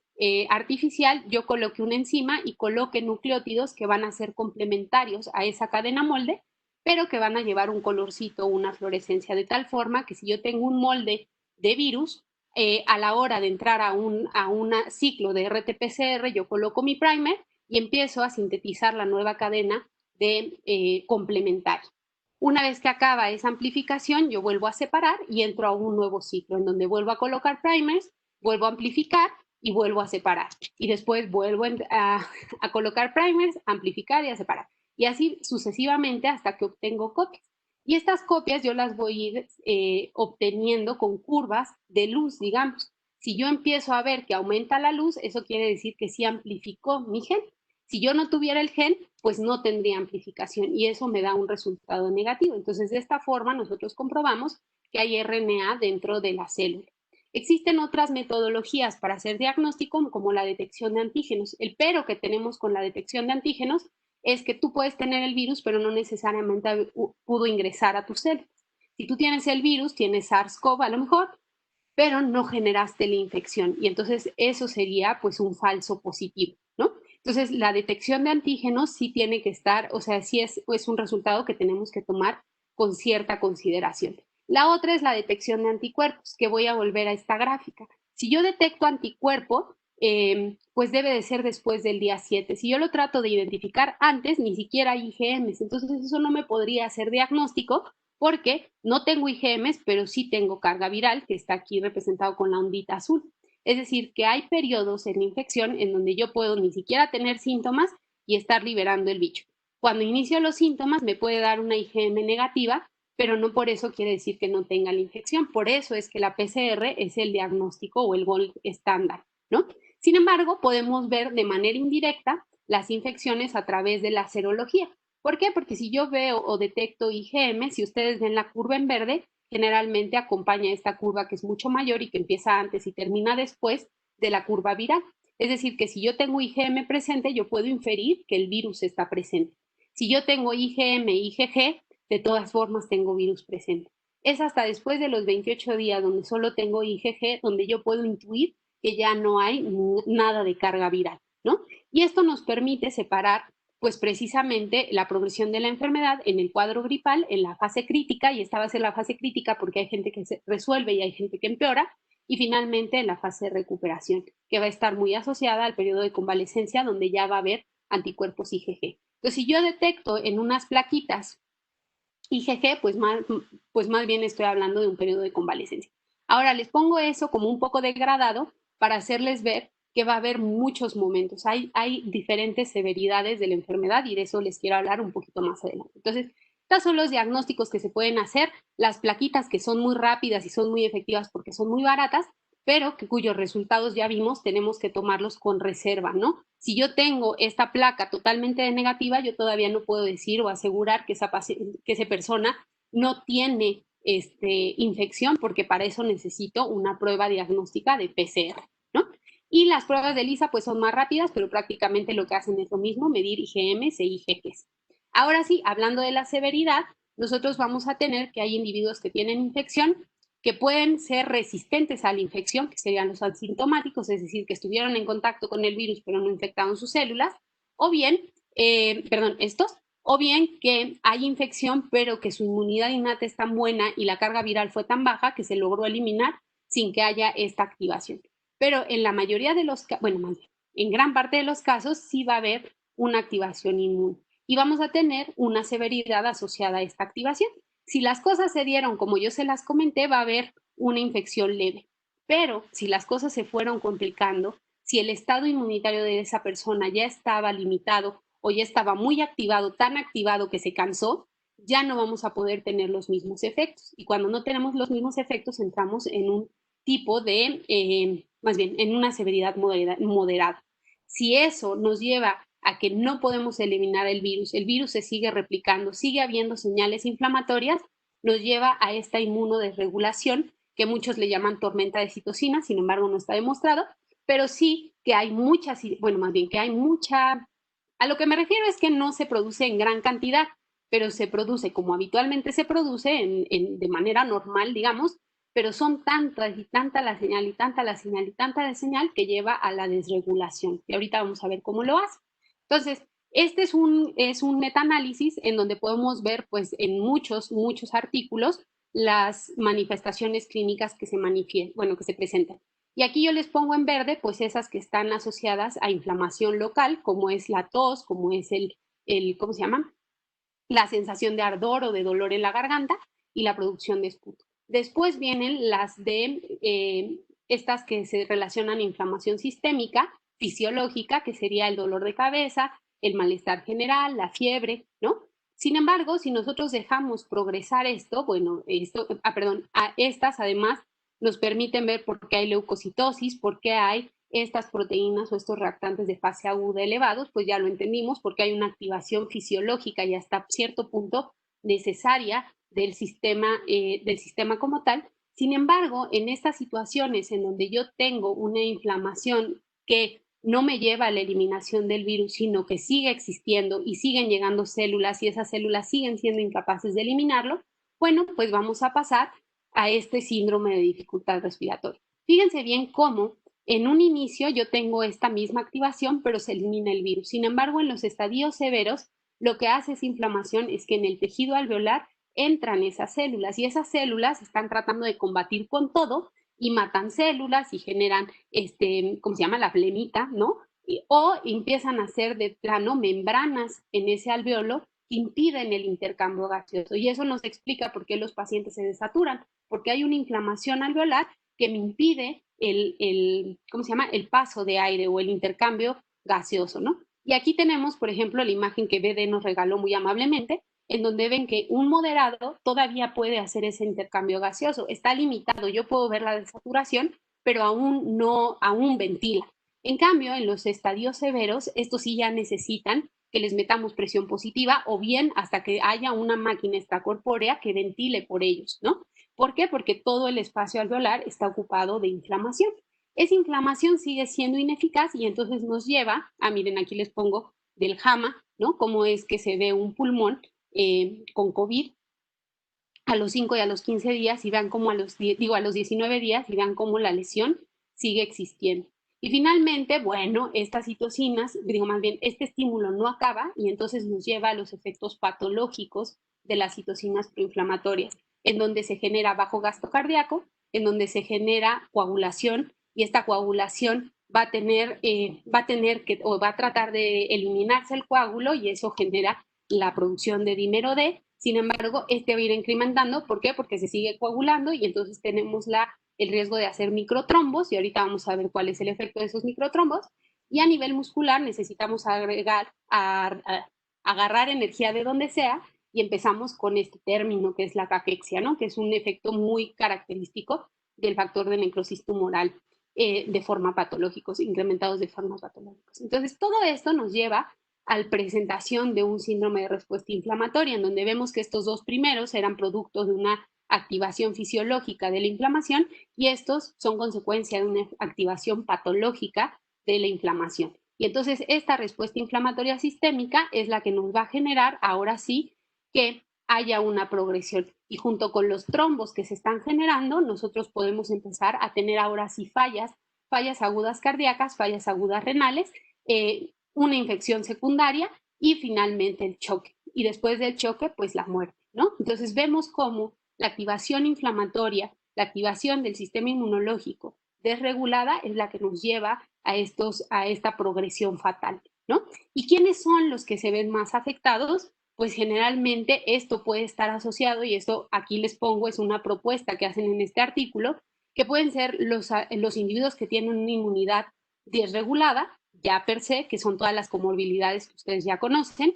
artificial yo coloque una enzima y coloque nucleótidos que van a ser complementarios a esa cadena molde, pero que van a llevar un colorcito, una fluorescencia, de tal forma que si yo tengo un molde de virus, a la hora de entrar a un ciclo de RT-PCR, yo coloco mi primer y empiezo a sintetizar la nueva cadena de complementario. Una vez que acaba esa amplificación, yo vuelvo a separar y entro a un nuevo ciclo en donde vuelvo a colocar primers, vuelvo a amplificar y vuelvo a separar. Y después vuelvo a colocar primers, amplificar y a separar. Y así sucesivamente hasta que obtengo copias. Y estas copias yo las voy a ir obteniendo con curvas de luz, digamos. Si yo empiezo a ver que aumenta la luz, eso quiere decir que sí amplificó mi gen. Si yo no tuviera el gen, pues no tendría amplificación y eso me da un resultado negativo. Entonces, de esta forma nosotros comprobamos que hay RNA dentro de la célula. Existen otras metodologías para hacer diagnóstico, como la detección de antígenos. El pero que tenemos con la detección de antígenos es que tú puedes tener el virus, pero no necesariamente pudo ingresar a tus células. Si tú tienes el virus, tienes SARS-CoV a lo mejor, pero no generaste la infección y entonces eso sería pues un falso positivo, ¿no? Entonces la detección de antígenos sí tiene que estar, o sea, sí es un resultado que tenemos que tomar con cierta consideración. La otra es la detección de anticuerpos, que voy a volver a esta gráfica. Si yo detecto anticuerpo, pues debe de ser después del día 7. Si yo lo trato de identificar antes, ni siquiera hay IgMs, entonces eso no me podría hacer diagnóstico porque no tengo IgMs, pero sí tengo carga viral, que está aquí representado con la ondita azul. Es decir, que hay periodos en la infección en donde yo puedo ni siquiera tener síntomas y estar liberando el bicho. Cuando inicio los síntomas me puede dar una IgM negativa, pero no por eso quiere decir que no tenga la infección. Por eso es que la PCR es el diagnóstico o el gold estándar, ¿no? Sin embargo, podemos ver de manera indirecta las infecciones a través de la serología. ¿Por qué? Porque si yo veo o detecto IgM, si ustedes ven la curva en verde, generalmente acompaña esta curva que es mucho mayor y que empieza antes y termina después de la curva viral. Es decir, que si yo tengo IgM presente, yo puedo inferir que el virus está presente. Si yo tengo IgM e IgG, de todas formas tengo virus presente. Es hasta después de los 28 días donde solo tengo IgG, donde yo puedo intuir que ya no hay nada de carga viral, ¿no? Y esto nos permite separar pues precisamente la progresión de la enfermedad en el cuadro gripal, en la fase crítica, y esta va a ser la fase crítica porque hay gente que se resuelve y hay gente que empeora, y finalmente en la fase de recuperación, que va a estar muy asociada al periodo de convalecencia, donde ya va a haber anticuerpos IgG. Entonces, si yo detecto en unas plaquitas IgG, pues más bien estoy hablando de un periodo de convalecencia. Ahora les pongo eso como un poco degradado para hacerles ver que va a haber muchos momentos. Hay diferentes severidades de la enfermedad y de eso les quiero hablar un poquito más adelante. Entonces, estos son los diagnósticos que se pueden hacer, las plaquitas que son muy rápidas y son muy efectivas porque son muy baratas, pero que cuyos resultados ya vimos, tenemos que tomarlos con reserva, ¿no? Si yo tengo esta placa totalmente negativa, yo todavía no puedo decir o asegurar que esa persona no tiene infección, porque para eso necesito una prueba diagnóstica de PCR, ¿no? Y las pruebas de ELISA pues son más rápidas, pero prácticamente lo que hacen es lo mismo, medir IgMs e IgGs. Ahora sí, hablando de la severidad, nosotros vamos a tener que hay individuos que tienen infección, que pueden ser resistentes a la infección, que serían los asintomáticos, es decir, que estuvieron en contacto con el virus pero no infectaron sus células, o bien, o bien que hay infección pero que su inmunidad innata es tan buena y la carga viral fue tan baja que se logró eliminar sin que haya esta activación. Pero en la mayoría de los casos, bueno, más bien, en gran parte de los casos sí va a haber una activación inmune y vamos a tener una severidad asociada a esta activación. Si las cosas se dieron como yo se las comenté, va a haber una infección leve. Pero si las cosas se fueron complicando, si el estado inmunitario de esa persona ya estaba limitado o ya estaba muy activado, tan activado que se cansó, ya no vamos a poder tener los mismos efectos. Y cuando no tenemos los mismos efectos, entramos en un tipo de, más bien, en una severidad moderada. Si eso nos lleva a que no podemos eliminar el virus se sigue replicando, sigue habiendo señales inflamatorias, nos lleva a esta inmunodesregulación que muchos le llaman tormenta de citocina, sin embargo no está demostrado, pero sí que hay muchas, bueno, más bien que hay mucha, a lo que me refiero es que no se produce en gran cantidad, pero se produce como habitualmente se produce de manera normal, digamos, pero son tantas y tanta la señal y tanta la señal y tanta la señal que lleva a la desregulación. Y ahorita vamos a ver cómo lo hace. Entonces, este es un metaanálisis en donde podemos ver, pues, en muchos artículos las manifestaciones clínicas que se manifiestan, bueno, que se presentan. Y aquí yo les pongo en verde, pues, esas que están asociadas a inflamación local, como es la tos, como es ¿cómo se llama? La sensación de ardor o de dolor en la garganta y la producción de esputo. Después vienen las de estas que se relacionan a inflamación sistémica, fisiológica, que sería el dolor de cabeza, el malestar general, la fiebre, ¿no? Sin embargo, si nosotros dejamos progresar esto, bueno, a estas además nos permiten ver por qué hay leucocitosis, por qué hay estas proteínas o estos reactantes de fase aguda elevados, pues ya lo entendimos, porque hay una activación fisiológica y hasta cierto punto necesaria del sistema como tal. Sin embargo, en estas situaciones en donde yo tengo una inflamación que no me lleva a la eliminación del virus, sino que sigue existiendo y siguen llegando células y esas células siguen siendo incapaces de eliminarlo, bueno, pues vamos a pasar a este síndrome de dificultad respiratoria. Fíjense bien cómo en un inicio yo tengo esta misma activación, pero se elimina el virus. Sin embargo, en los estadios severos, lo que hace esa inflamación es que en el tejido alveolar entran esas células y esas células están tratando de combatir con todo y matan células y generan, ¿cómo se llama? La flemita, ¿no? O empiezan a hacer de plano membranas en ese alveolo que impiden el intercambio gaseoso. Y eso nos explica por qué los pacientes se desaturan, porque hay una inflamación alveolar que me impide ¿cómo se llama? El paso de aire o el intercambio gaseoso, ¿no? Y aquí tenemos, por ejemplo, la imagen que BD nos regaló muy amablemente, en donde ven que un moderado todavía puede hacer ese intercambio gaseoso. Está limitado, yo puedo ver la desaturación, pero aún ventila. En cambio, en los estadios severos, estos sí ya necesitan que les metamos presión positiva o bien hasta que haya una máquina extracorpórea que ventile por ellos, ¿no? ¿Por qué? Porque todo el espacio alveolar está ocupado de inflamación. Esa inflamación sigue siendo ineficaz y entonces nos lleva, miren, aquí les pongo del JAMA, ¿no? Cómo es que se ve un pulmón con COVID a los 5 y a los 15 días y vean cómo a los 19 días y vean cómo la lesión sigue existiendo. Y finalmente, bueno, estas citocinas, digo más bien, este estímulo no acaba y entonces nos lleva a los efectos patológicos de las citocinas proinflamatorias, en donde se genera bajo gasto cardíaco, en donde se genera coagulación y esta coagulación va a tener que, o va a tratar de eliminarse el coágulo y eso genera la producción de dímero D. Sin embargo, va a ir incrementando. ¿Por qué? Porque se sigue coagulando y entonces tenemos el riesgo de hacer microtrombos y ahorita vamos a ver cuál es el efecto de esos microtrombos. Y a nivel muscular necesitamos agarrar energía de donde sea y empezamos con este término que es la caquexia, ¿no? Que es un efecto muy característico del factor de necrosis tumoral de forma patológicos, incrementados de forma patológicos. Entonces, todo esto nos lleva a la presentación de un síndrome de respuesta inflamatoria, en donde vemos que estos dos primeros eran productos de una activación fisiológica de la inflamación y estos son consecuencia de una activación patológica de la inflamación. Y entonces esta respuesta inflamatoria sistémica es la que nos va a generar ahora sí que haya una progresión. Y junto con los trombos que se están generando, nosotros podemos empezar a tener ahora sí fallas agudas cardíacas, fallas agudas renales, una infección secundaria y finalmente el choque. Y después del choque, pues la muerte, ¿no? Entonces vemos cómo la activación inflamatoria, la activación del sistema inmunológico desregulada es la que nos lleva a esta progresión fatal, ¿no? ¿Y quiénes son los que se ven más afectados? Pues generalmente esto puede estar asociado, y esto aquí les pongo, es una propuesta que hacen en este artículo, que pueden ser los individuos que tienen una inmunidad desregulada, ya per se, que son todas las comorbilidades que ustedes ya conocen,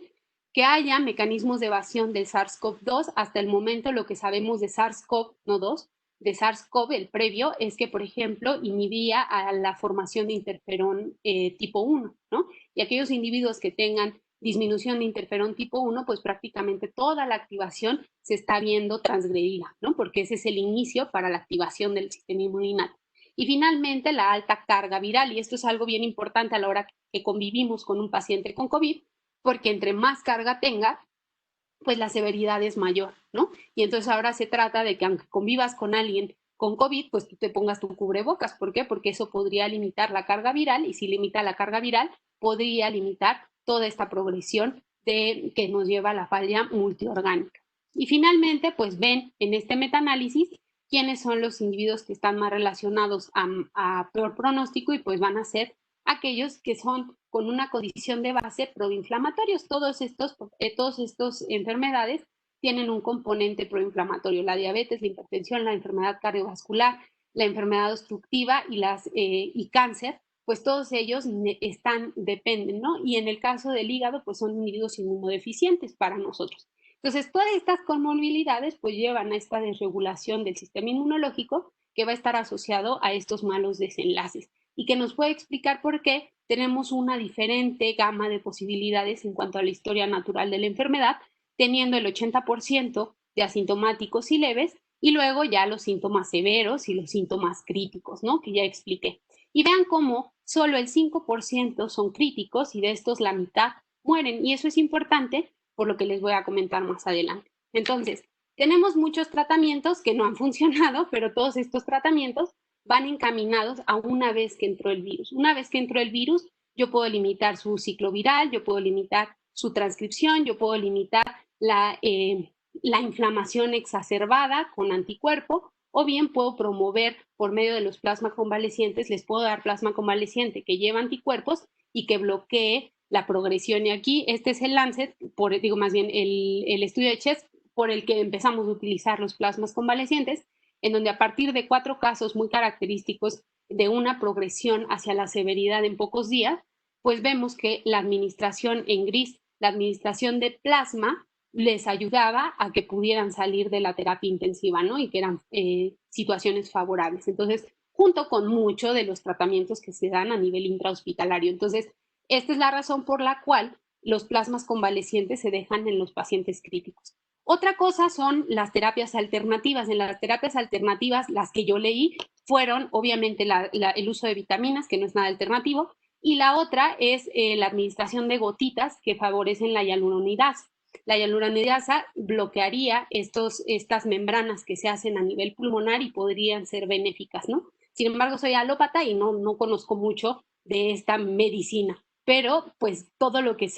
que haya mecanismos de evasión del SARS-CoV-2. Hasta el momento lo que sabemos de SARS-CoV, no 2, de SARS-CoV, el previo, es que, por ejemplo, inhibía a la formación de interferón tipo 1, ¿no? Y aquellos individuos que tengan disminución de interferón tipo 1, pues prácticamente toda la activación se está viendo transgredida, ¿no? Porque ese es el inicio para la activación del sistema inmunitario. Y finalmente, la alta carga viral, y esto es algo bien importante a la hora que convivimos con un paciente con COVID, porque entre más carga tenga, pues la severidad es mayor, ¿no? Y entonces ahora se trata de que aunque convivas con alguien con COVID, pues tú te pongas tu cubrebocas. ¿Por qué? Porque eso podría limitar la carga viral, y si limita la carga viral, podría limitar toda esta progresión que nos lleva a la falla multiorgánica. Y finalmente, pues ven en este metaanálisis quiénes son los individuos que están más relacionados a peor pronóstico, y pues van a ser aquellos que son con una condición de base proinflamatorios. Todos estos enfermedades tienen un componente proinflamatorio: la diabetes, la hipertensión, la enfermedad cardiovascular, la enfermedad obstructiva y cáncer, pues todos ellos dependen, ¿no? Y en el caso del hígado, pues son individuos inmunodeficientes para nosotros. Entonces, todas estas comorbilidades pues llevan a esta desregulación del sistema inmunológico, que va a estar asociado a estos malos desenlaces, y que nos puede explicar por qué tenemos una diferente gama de posibilidades en cuanto a la historia natural de la enfermedad, teniendo el 80% de asintomáticos y leves, y luego ya los síntomas severos y los síntomas críticos, ¿no? Que ya expliqué. Y vean cómo solo el 5% son críticos, y de estos la mitad mueren. Y eso es importante por lo que les voy a comentar más adelante. Entonces, tenemos muchos tratamientos que no han funcionado, pero todos estos tratamientos van encaminados a una vez que entró el virus. Una vez que entró el virus, yo puedo limitar su ciclo viral, yo puedo limitar su transcripción, yo puedo limitar la inflamación exacerbada con anticuerpo, o bien puedo promover por medio de los plasma convalecientes, les puedo dar plasma convaleciente que lleva anticuerpos y que bloquee la progresión. Y aquí este es el Lancet, más bien el estudio de Chest, por el que empezamos a utilizar los plasmas convalecientes, en donde a partir de 4 casos muy característicos de una progresión hacia la severidad en pocos días, pues vemos que la administración en gris, la administración de plasma, les ayudaba a que pudieran salir de la terapia intensiva, ¿no? Y que eran situaciones favorables. Entonces, junto con mucho de los tratamientos que se dan a nivel intrahospitalario. Entonces, esta es la razón por la cual los plasmas convalecientes se dejan en los pacientes críticos. Otra cosa son las terapias alternativas. En las terapias alternativas, las que yo leí, fueron obviamente el uso de vitaminas, que no es nada alternativo, y la otra es la administración de gotitas que favorecen la hialuronidasa. La hialuronidasa bloquearía estas membranas que se hacen a nivel pulmonar y podrían ser benéficas, ¿no? Sin embargo, soy alópata y no conozco mucho de esta medicina, pero pues todo lo que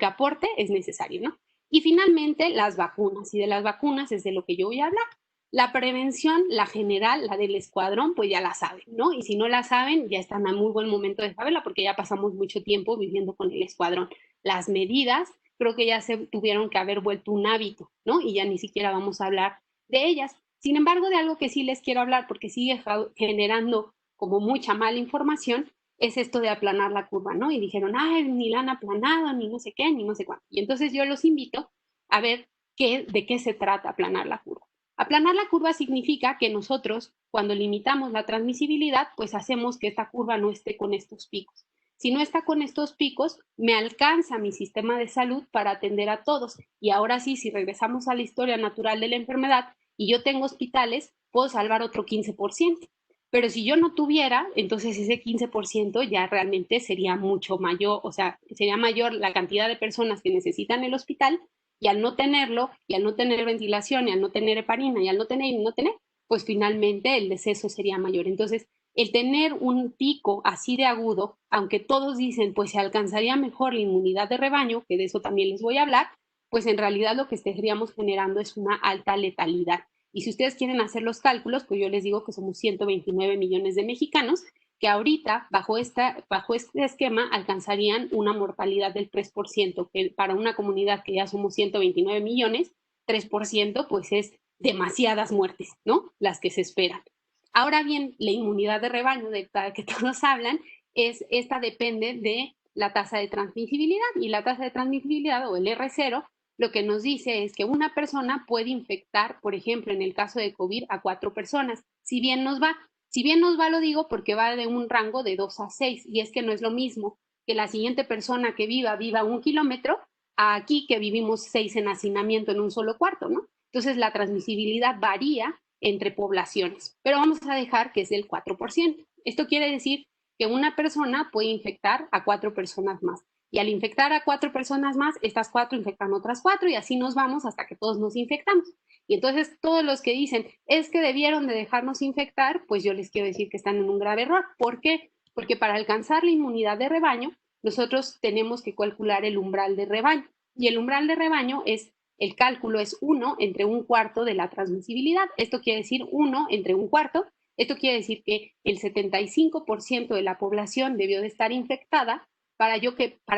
aporte es necesario, ¿no? Y finalmente, las vacunas, y de las vacunas es de lo que yo voy a hablar. La prevención, la general, la del escuadrón, pues ya la saben, ¿no? Y si no la saben, ya están a muy buen momento de saberla, porque ya pasamos mucho tiempo viviendo con el escuadrón. Las medidas, creo que ya se tuvieron que haber vuelto un hábito, ¿no? Y ya ni siquiera vamos a hablar de ellas. Sin embargo, de algo que sí les quiero hablar, porque sigue generando como mucha mala información, es esto de aplanar la curva, ¿no? Y dijeron, ay, ni la han aplanado, ni no sé qué, ni no sé cuánto. Y entonces yo los invito a ver de qué se trata aplanar la curva. Aplanar la curva significa que nosotros, cuando limitamos la transmisibilidad, pues hacemos que esta curva no esté con estos picos. Si no está con estos picos, me alcanza mi sistema de salud para atender a todos. Y ahora sí, si regresamos a la historia natural de la enfermedad y yo tengo hospitales, puedo salvar otro 15%. Pero si yo no tuviera, entonces ese 15% ya realmente sería mucho mayor, o sea, sería mayor la cantidad de personas que necesitan el hospital, Y al no tenerlo, y al no tener ventilación, y al no tener heparina, y al no tener, pues finalmente el deceso sería mayor. Entonces, el tener un pico así de agudo, aunque todos dicen, pues se alcanzaría mejor la inmunidad de rebaño, que de eso también les voy a hablar, pues en realidad lo que estaríamos generando es una alta letalidad. Y si ustedes quieren hacer los cálculos, pues yo les digo que somos 129 millones de mexicanos que ahorita, bajo este esquema, alcanzarían una mortalidad del 3%, que para una comunidad que ya somos 129 millones, 3% pues es demasiadas muertes, ¿no? Las que se esperan. Ahora bien, la inmunidad de rebaño de la que todos hablan, esta depende de la tasa de transmisibilidad, y la tasa de transmisibilidad o el R0 lo que nos dice es que una persona puede infectar, por ejemplo, en el caso de COVID, a 4 personas, si bien nos va. Si bien nos va, lo digo porque va de un rango de 2 a 6, y es que no es lo mismo que la siguiente persona que viva 1 kilómetro a aquí que vivimos 6 en hacinamiento en un solo cuarto, ¿no? Entonces la transmisibilidad varía entre poblaciones, pero vamos a dejar que es del 4%. Esto quiere decir que una persona puede infectar a 4 personas más. Y al infectar a 4 personas más, estas 4 infectan otras 4 y así nos vamos hasta que todos nos infectamos. Y entonces todos los que dicen, es que debieron de dejarnos infectar, pues yo les quiero decir que están en un grave error. ¿Por qué? Porque para alcanzar la inmunidad de rebaño, nosotros tenemos que calcular el umbral de rebaño. Y el umbral de rebaño es, el cálculo es 1 entre un cuarto de la transmisibilidad. Esto quiere decir 1 entre un cuarto. Esto quiere decir que el 75% de la población debió de estar infectada para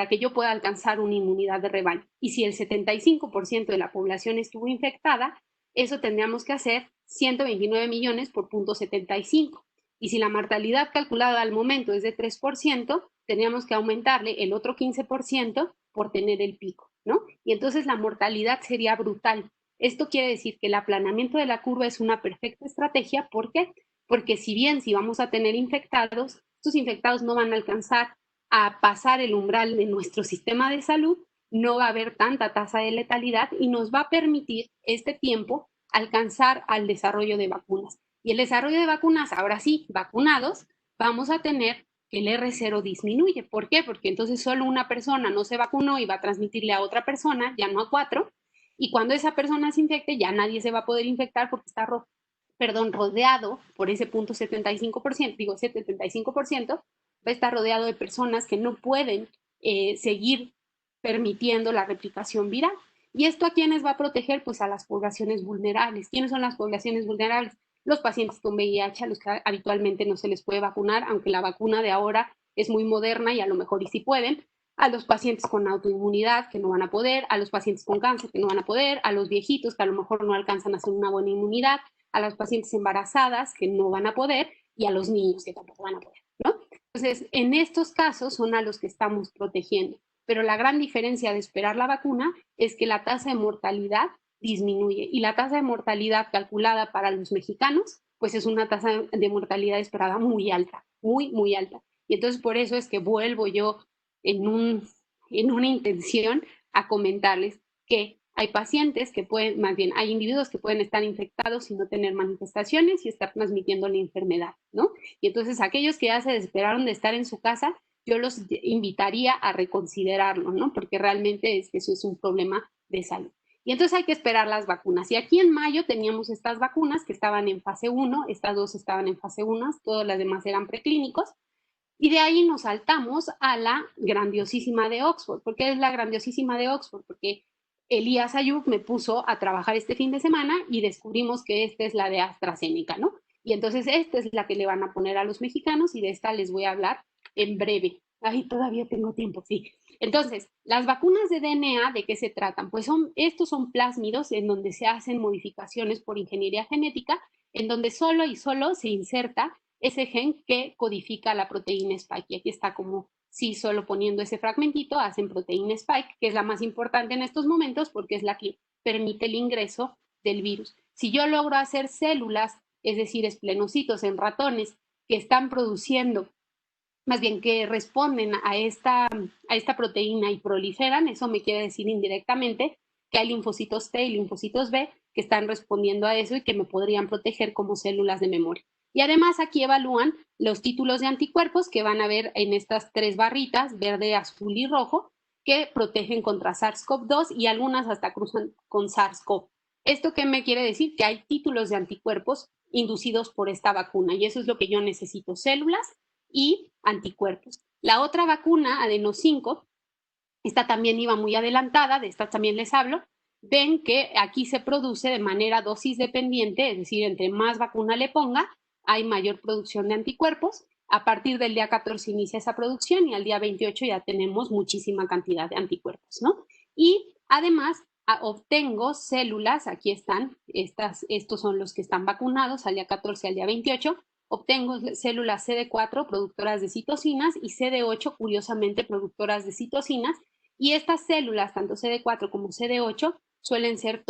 que yo pueda alcanzar una inmunidad de rebaño. Y si el 75% de la población estuvo infectada, eso tendríamos que hacer 129 millones por 0.75. Y si la mortalidad calculada al momento es de 3%, tendríamos que aumentarle el otro 15% por tener el pico, ¿no? Y entonces la mortalidad sería brutal. Esto quiere decir que el aplanamiento de la curva es una perfecta estrategia. ¿Por qué? Porque si vamos a tener infectados, estos infectados no van a alcanzar a pasar el umbral de nuestro sistema de salud, no va a haber tanta tasa de letalidad y nos va a permitir este tiempo alcanzar al desarrollo de vacunas. Y el desarrollo de vacunas, ahora sí, vacunados, vamos a tener que el R0 disminuye. ¿Por qué? Porque entonces solo una persona no se vacunó y va a transmitirle a otra persona, ya no a 4, y cuando esa persona se infecte, ya nadie se va a poder infectar porque está rodeado por ese 0.75%, digo 75%, va a estar rodeado de personas que no pueden seguir permitiendo la replicación viral. ¿Y esto a quiénes va a proteger? Pues a las poblaciones vulnerables. ¿Quiénes son las poblaciones vulnerables? Los pacientes con VIH, a los que habitualmente no se les puede vacunar, aunque la vacuna de ahora es muy moderna y a lo mejor y sí pueden, a los pacientes con autoinmunidad que no van a poder, a los pacientes con cáncer que no van a poder, a los viejitos que a lo mejor no alcanzan a hacer una buena inmunidad, a las pacientes embarazadas que no van a poder y a los niños que tampoco van a poder, ¿no? Entonces, en estos casos son a los que estamos protegiendo, pero la gran diferencia de esperar la vacuna es que la tasa de mortalidad disminuye y la tasa de mortalidad calculada para los mexicanos, pues es una tasa de mortalidad esperada muy alta, muy, muy alta. Y entonces por eso es que vuelvo yo en una intención a comentarles que hay pacientes que pueden, más bien, hay individuos que pueden estar infectados y no tener manifestaciones y estar transmitiendo la enfermedad, ¿no? Y entonces aquellos que ya se desesperaron de estar en su casa, yo los invitaría a reconsiderarlo, ¿no? Porque realmente eso es un problema de salud. Y entonces hay que esperar las vacunas. Y aquí en mayo teníamos estas vacunas que estaban en fase 1, estas dos estaban en fase 1, todas las demás eran preclínicos. Y de ahí nos saltamos a la grandiosísima de Oxford. ¿Por qué es la grandiosísima de Oxford? Porque Elías Ayub me puso a trabajar este fin de semana y descubrimos que esta es la de AstraZeneca, ¿no? Y entonces esta es la que le van a poner a los mexicanos y de esta les voy a hablar en breve. Ay, todavía tengo tiempo, sí. Entonces, las vacunas de DNA, ¿de qué se tratan? Pues estos son plásmidos en donde se hacen modificaciones por ingeniería genética, en donde solo y solo se inserta ese gen que codifica la proteína spike. Y aquí está como si solo poniendo ese fragmentito hacen proteína spike, que es la más importante en estos momentos porque es la que permite el ingreso del virus. Si yo logro hacer células, es decir, esplenocitos en ratones que están produciendo, más bien que responden a esta proteína y proliferan, eso me quiere decir indirectamente que hay linfocitos T y linfocitos B que están respondiendo a eso y que me podrían proteger como células de memoria. Y además aquí evalúan los títulos de anticuerpos que van a ver en estas 3 barritas, verde, azul y rojo, que protegen contra SARS-CoV-2 y algunas hasta cruzan con SARS-CoV. ¿Esto qué me quiere decir? Que hay títulos de anticuerpos inducidos por esta vacuna y eso es lo que yo necesito, células y anticuerpos. La otra vacuna, Adeno 5, esta también iba muy adelantada, de esta también les hablo. Ven que aquí se produce de manera dosis dependiente, es decir, entre más vacuna le ponga, hay mayor producción de anticuerpos. A partir del día 14 inicia esa producción y al día 28 ya tenemos muchísima cantidad de anticuerpos, ¿no? Y además obtengo células, aquí están, estos son los que están vacunados al día 14 al día 28, obtengo células CD4 productoras de citocinas y CD8 curiosamente productoras de citocinas y estas células, tanto CD4 como CD8, suelen ser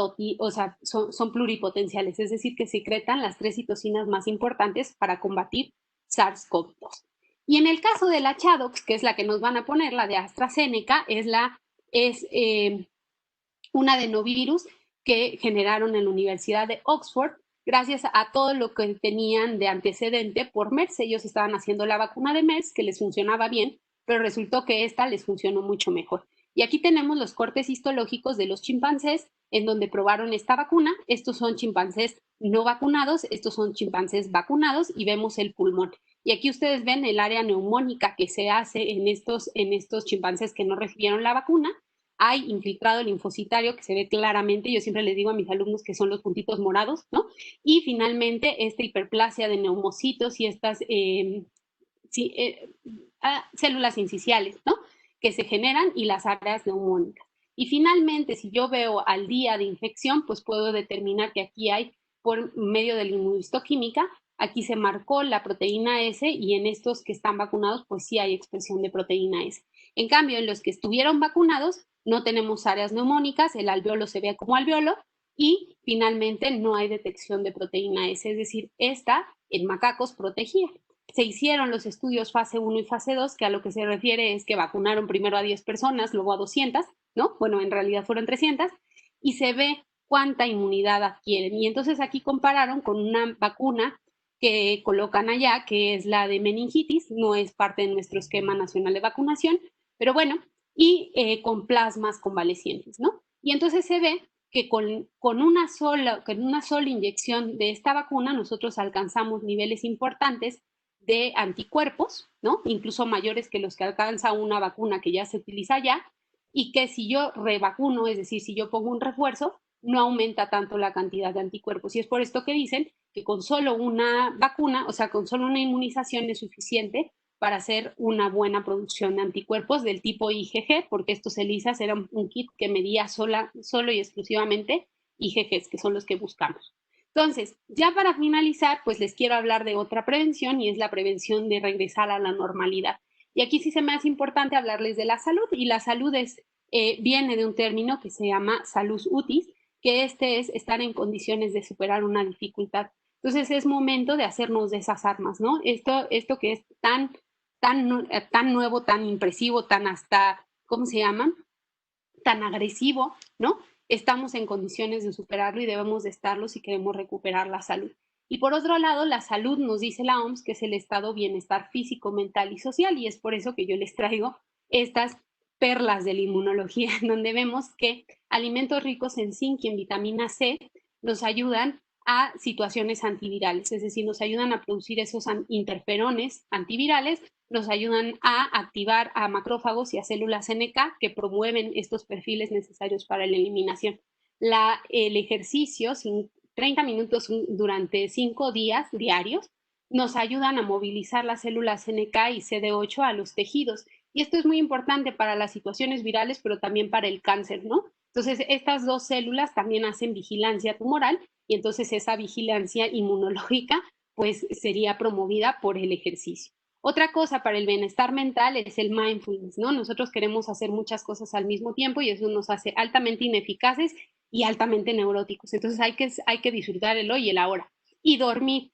son pluripotenciales, es decir, que secretan las 3 citocinas más importantes para combatir SARS-CoV-2. Y en el caso de la ChAdOx, que es la que nos van a poner, la de AstraZeneca, es un adenovirus que generaron en la Universidad de Oxford gracias a todo lo que tenían de antecedente por MERS. Ellos estaban haciendo la vacuna de MERS, que les funcionaba bien, pero resultó que esta les funcionó mucho mejor. Y aquí tenemos los cortes histológicos de los chimpancés en donde probaron esta vacuna. Estos son chimpancés no vacunados, estos son chimpancés vacunados y vemos el pulmón. Y aquí ustedes ven el área neumónica que se hace en estos chimpancés que no recibieron la vacuna. Hay infiltrado linfocitario que se ve claramente, yo siempre les digo a mis alumnos que son los puntitos morados, ¿no? Y finalmente esta hiperplasia de neumocitos y estas células incisionales, ¿no? Que se generan y las áreas neumónicas. Y finalmente, si yo veo al día de infección, pues puedo determinar que aquí hay, por medio de la inmunohistoquímica, aquí se marcó la proteína S y en estos que están vacunados, pues sí hay expresión de proteína S. En cambio, en los que estuvieron vacunados, no tenemos áreas neumónicas, el alveolo se ve como alveolo y finalmente no hay detección de proteína S, es decir, esta en macacos protegía. Se hicieron los estudios fase 1 y fase 2, que a lo que se refiere es que vacunaron primero a 10 personas, luego a 200, ¿no? Bueno, en realidad fueron 300, y se ve cuánta inmunidad adquieren. Y entonces aquí compararon con una vacuna que colocan allá, que es la de meningitis, no es parte de nuestro esquema nacional de vacunación, pero bueno, y con plasmas convalecientes, ¿no? Y entonces se ve que con una sola inyección de esta vacuna nosotros alcanzamos niveles importantes de anticuerpos, ¿no? Incluso mayores que los que alcanza una vacuna que ya se utiliza ya, y que si yo revacuno, es decir, si yo pongo un refuerzo, no aumenta tanto la cantidad de anticuerpos. Y es por esto que dicen que con solo una vacuna, o sea, con solo una inmunización es suficiente para hacer una buena producción de anticuerpos del tipo IgG, porque estos ELISAs eran un kit que medía solo y exclusivamente IgGs, que son los que buscamos. Entonces, ya para finalizar, pues les quiero hablar de otra prevención y es la prevención de regresar a la normalidad. Y aquí sí se me hace importante hablarles de la salud y la salud viene de un término que se llama salus utis, que es estar en condiciones de superar una dificultad. Entonces es momento de hacernos de esas armas, ¿no? Esto que es tan nuevo, tan impresivo, tan hasta, ¿cómo se llaman? Tan agresivo, ¿no? Estamos en condiciones de superarlo y debemos de estarlo si queremos recuperar la salud. Y por otro lado, la salud nos dice la OMS que es el estado de bienestar físico, mental y social y es por eso que yo les traigo estas perlas de la inmunología, en donde vemos que alimentos ricos en zinc y en vitamina C nos ayudan a situaciones antivirales, es decir, nos ayudan a producir esos interferones antivirales, nos ayudan a activar a macrófagos y a células NK que promueven estos perfiles necesarios para la eliminación. El ejercicio, 30 minutos durante 5 días diarios, nos ayudan a movilizar las células NK y CD8 a los tejidos. Y esto es muy importante para las situaciones virales, pero también para el cáncer, ¿no? Entonces, estas dos células también hacen vigilancia tumoral y entonces esa vigilancia inmunológica pues sería promovida por el ejercicio. Otra cosa para el bienestar mental es el mindfulness, ¿no? Nosotros queremos hacer muchas cosas al mismo tiempo y eso nos hace altamente ineficaces y altamente neuróticos. Entonces hay que disfrutar el hoy y el ahora. Y dormir.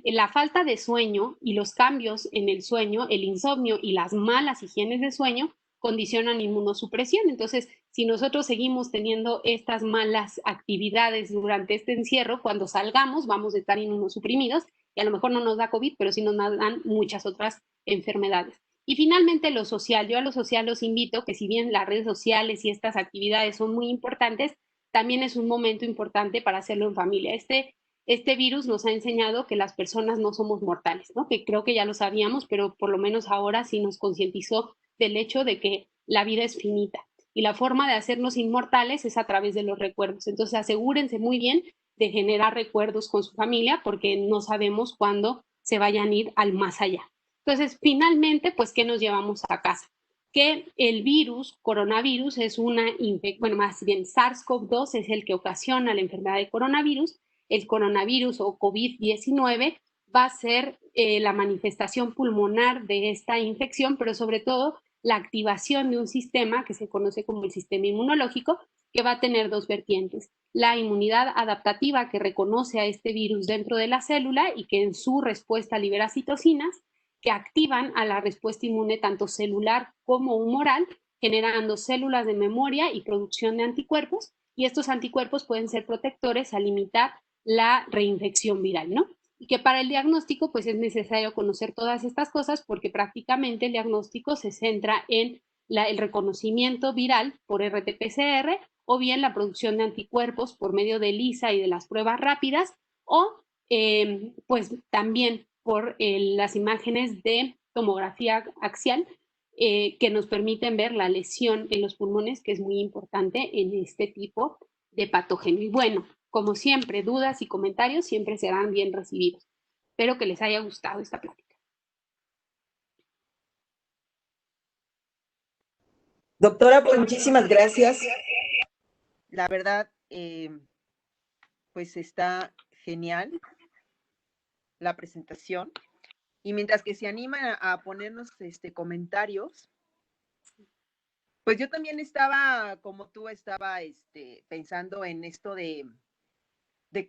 La falta de sueño y los cambios en el sueño, el insomnio y las malas higienes de sueño condicionan inmunosupresión. Entonces, si nosotros seguimos teniendo estas malas actividades durante este encierro, cuando salgamos vamos a estar inmunosuprimidos y a lo mejor no nos da COVID, pero sí nos dan muchas otras enfermedades. Y finalmente lo social. Yo a lo social los invito que si bien las redes sociales y estas actividades son muy importantes, también es un momento importante para hacerlo en familia. Este virus nos ha enseñado que las personas no somos mortales, ¿no? Que creo que ya lo sabíamos, pero por lo menos ahora sí nos concientizó del hecho de que la vida es finita. Y la forma de hacernos inmortales es a través de los recuerdos. Entonces asegúrense muy bien de generar recuerdos con su familia porque no sabemos cuándo se vayan a ir al más allá. Entonces, finalmente, pues, ¿qué nos llevamos a casa? Que el virus, coronavirus, es una infección, bueno, más bien SARS-CoV-2 es el que ocasiona la enfermedad de coronavirus. El coronavirus o COVID-19 va a ser la manifestación pulmonar de esta infección, pero sobre todo la activación de un sistema que se conoce como el sistema inmunológico, que va a tener dos vertientes. La inmunidad adaptativa que reconoce a este virus dentro de la célula y que en su respuesta libera citocinas, que activan a la respuesta inmune tanto celular como humoral, generando células de memoria y producción de anticuerpos, y estos anticuerpos pueden ser protectores a limitar la reinfección viral, ¿no? Y que para el diagnóstico, pues es necesario conocer todas estas cosas porque prácticamente el diagnóstico se centra en el reconocimiento viral por RT-PCR o bien la producción de anticuerpos por medio de ELISA y de las pruebas rápidas o pues también por las imágenes de tomografía axial que nos permiten ver la lesión en los pulmones, que es muy importante en este tipo de patógeno. Y bueno, como siempre, dudas y comentarios siempre serán bien recibidos. Espero que les haya gustado esta plática. Doctora, pues muchísimas gracias. La verdad, pues está genial la presentación. Y mientras que se animan a ponernos comentarios, pues yo también estaba, como tú, estaba pensando en esto de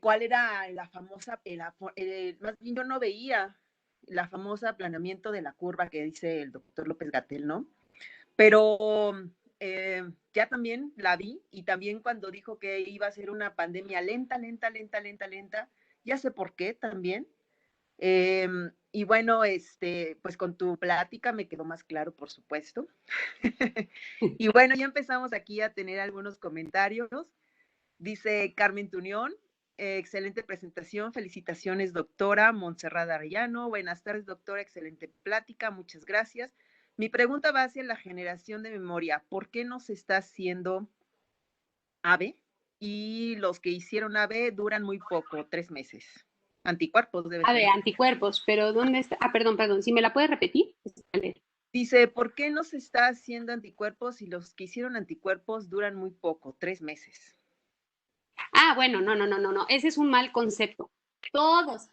cuál era la famosa, más bien yo no veía la famosa aplanamiento de la curva que dice el doctor López-Gatell, ¿no? Pero ya también la vi y también cuando dijo que iba a ser una pandemia lenta, ya sé por qué también. Y bueno, pues con tu plática me quedó más claro, por supuesto. Y bueno, ya empezamos aquí a tener algunos comentarios. Dice Carmen Tunión, excelente presentación, felicitaciones doctora Montserrat Arellano, buenas tardes doctora, excelente plática, muchas gracias. Mi pregunta va hacia la generación de memoria, ¿por qué no se está haciendo AVE? Y los que hicieron AVE duran muy poco, 3 meses. Anticuerpos debe ser. Anticuerpos, pero ¿dónde está? Ah, perdón, ¿si me la puedes repetir? Dice, ¿por qué no se está haciendo anticuerpos y los que hicieron anticuerpos duran muy poco, 3 meses? Ah, bueno, no. Ese es un mal concepto. Todos,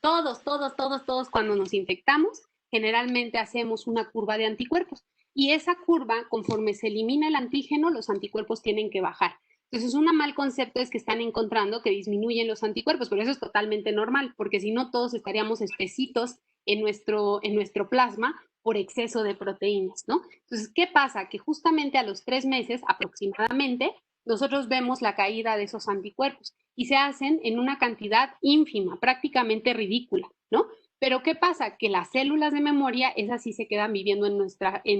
cuando nos infectamos, generalmente hacemos una curva de anticuerpos. Y esa curva, conforme se elimina el antígeno, los anticuerpos tienen que bajar. Entonces, un mal concepto es que están encontrando que disminuyen los anticuerpos, pero eso es totalmente normal, porque si no, todos estaríamos espesitos en nuestro plasma por exceso de proteínas, ¿no? Entonces, ¿qué pasa? Que justamente a los 3 meses aproximadamente, nosotros vemos la caída de esos anticuerpos y se hacen en una cantidad ínfima, prácticamente ridícula, ¿no? Pero ¿qué pasa? Que las células de memoria, esas sí se quedan viviendo en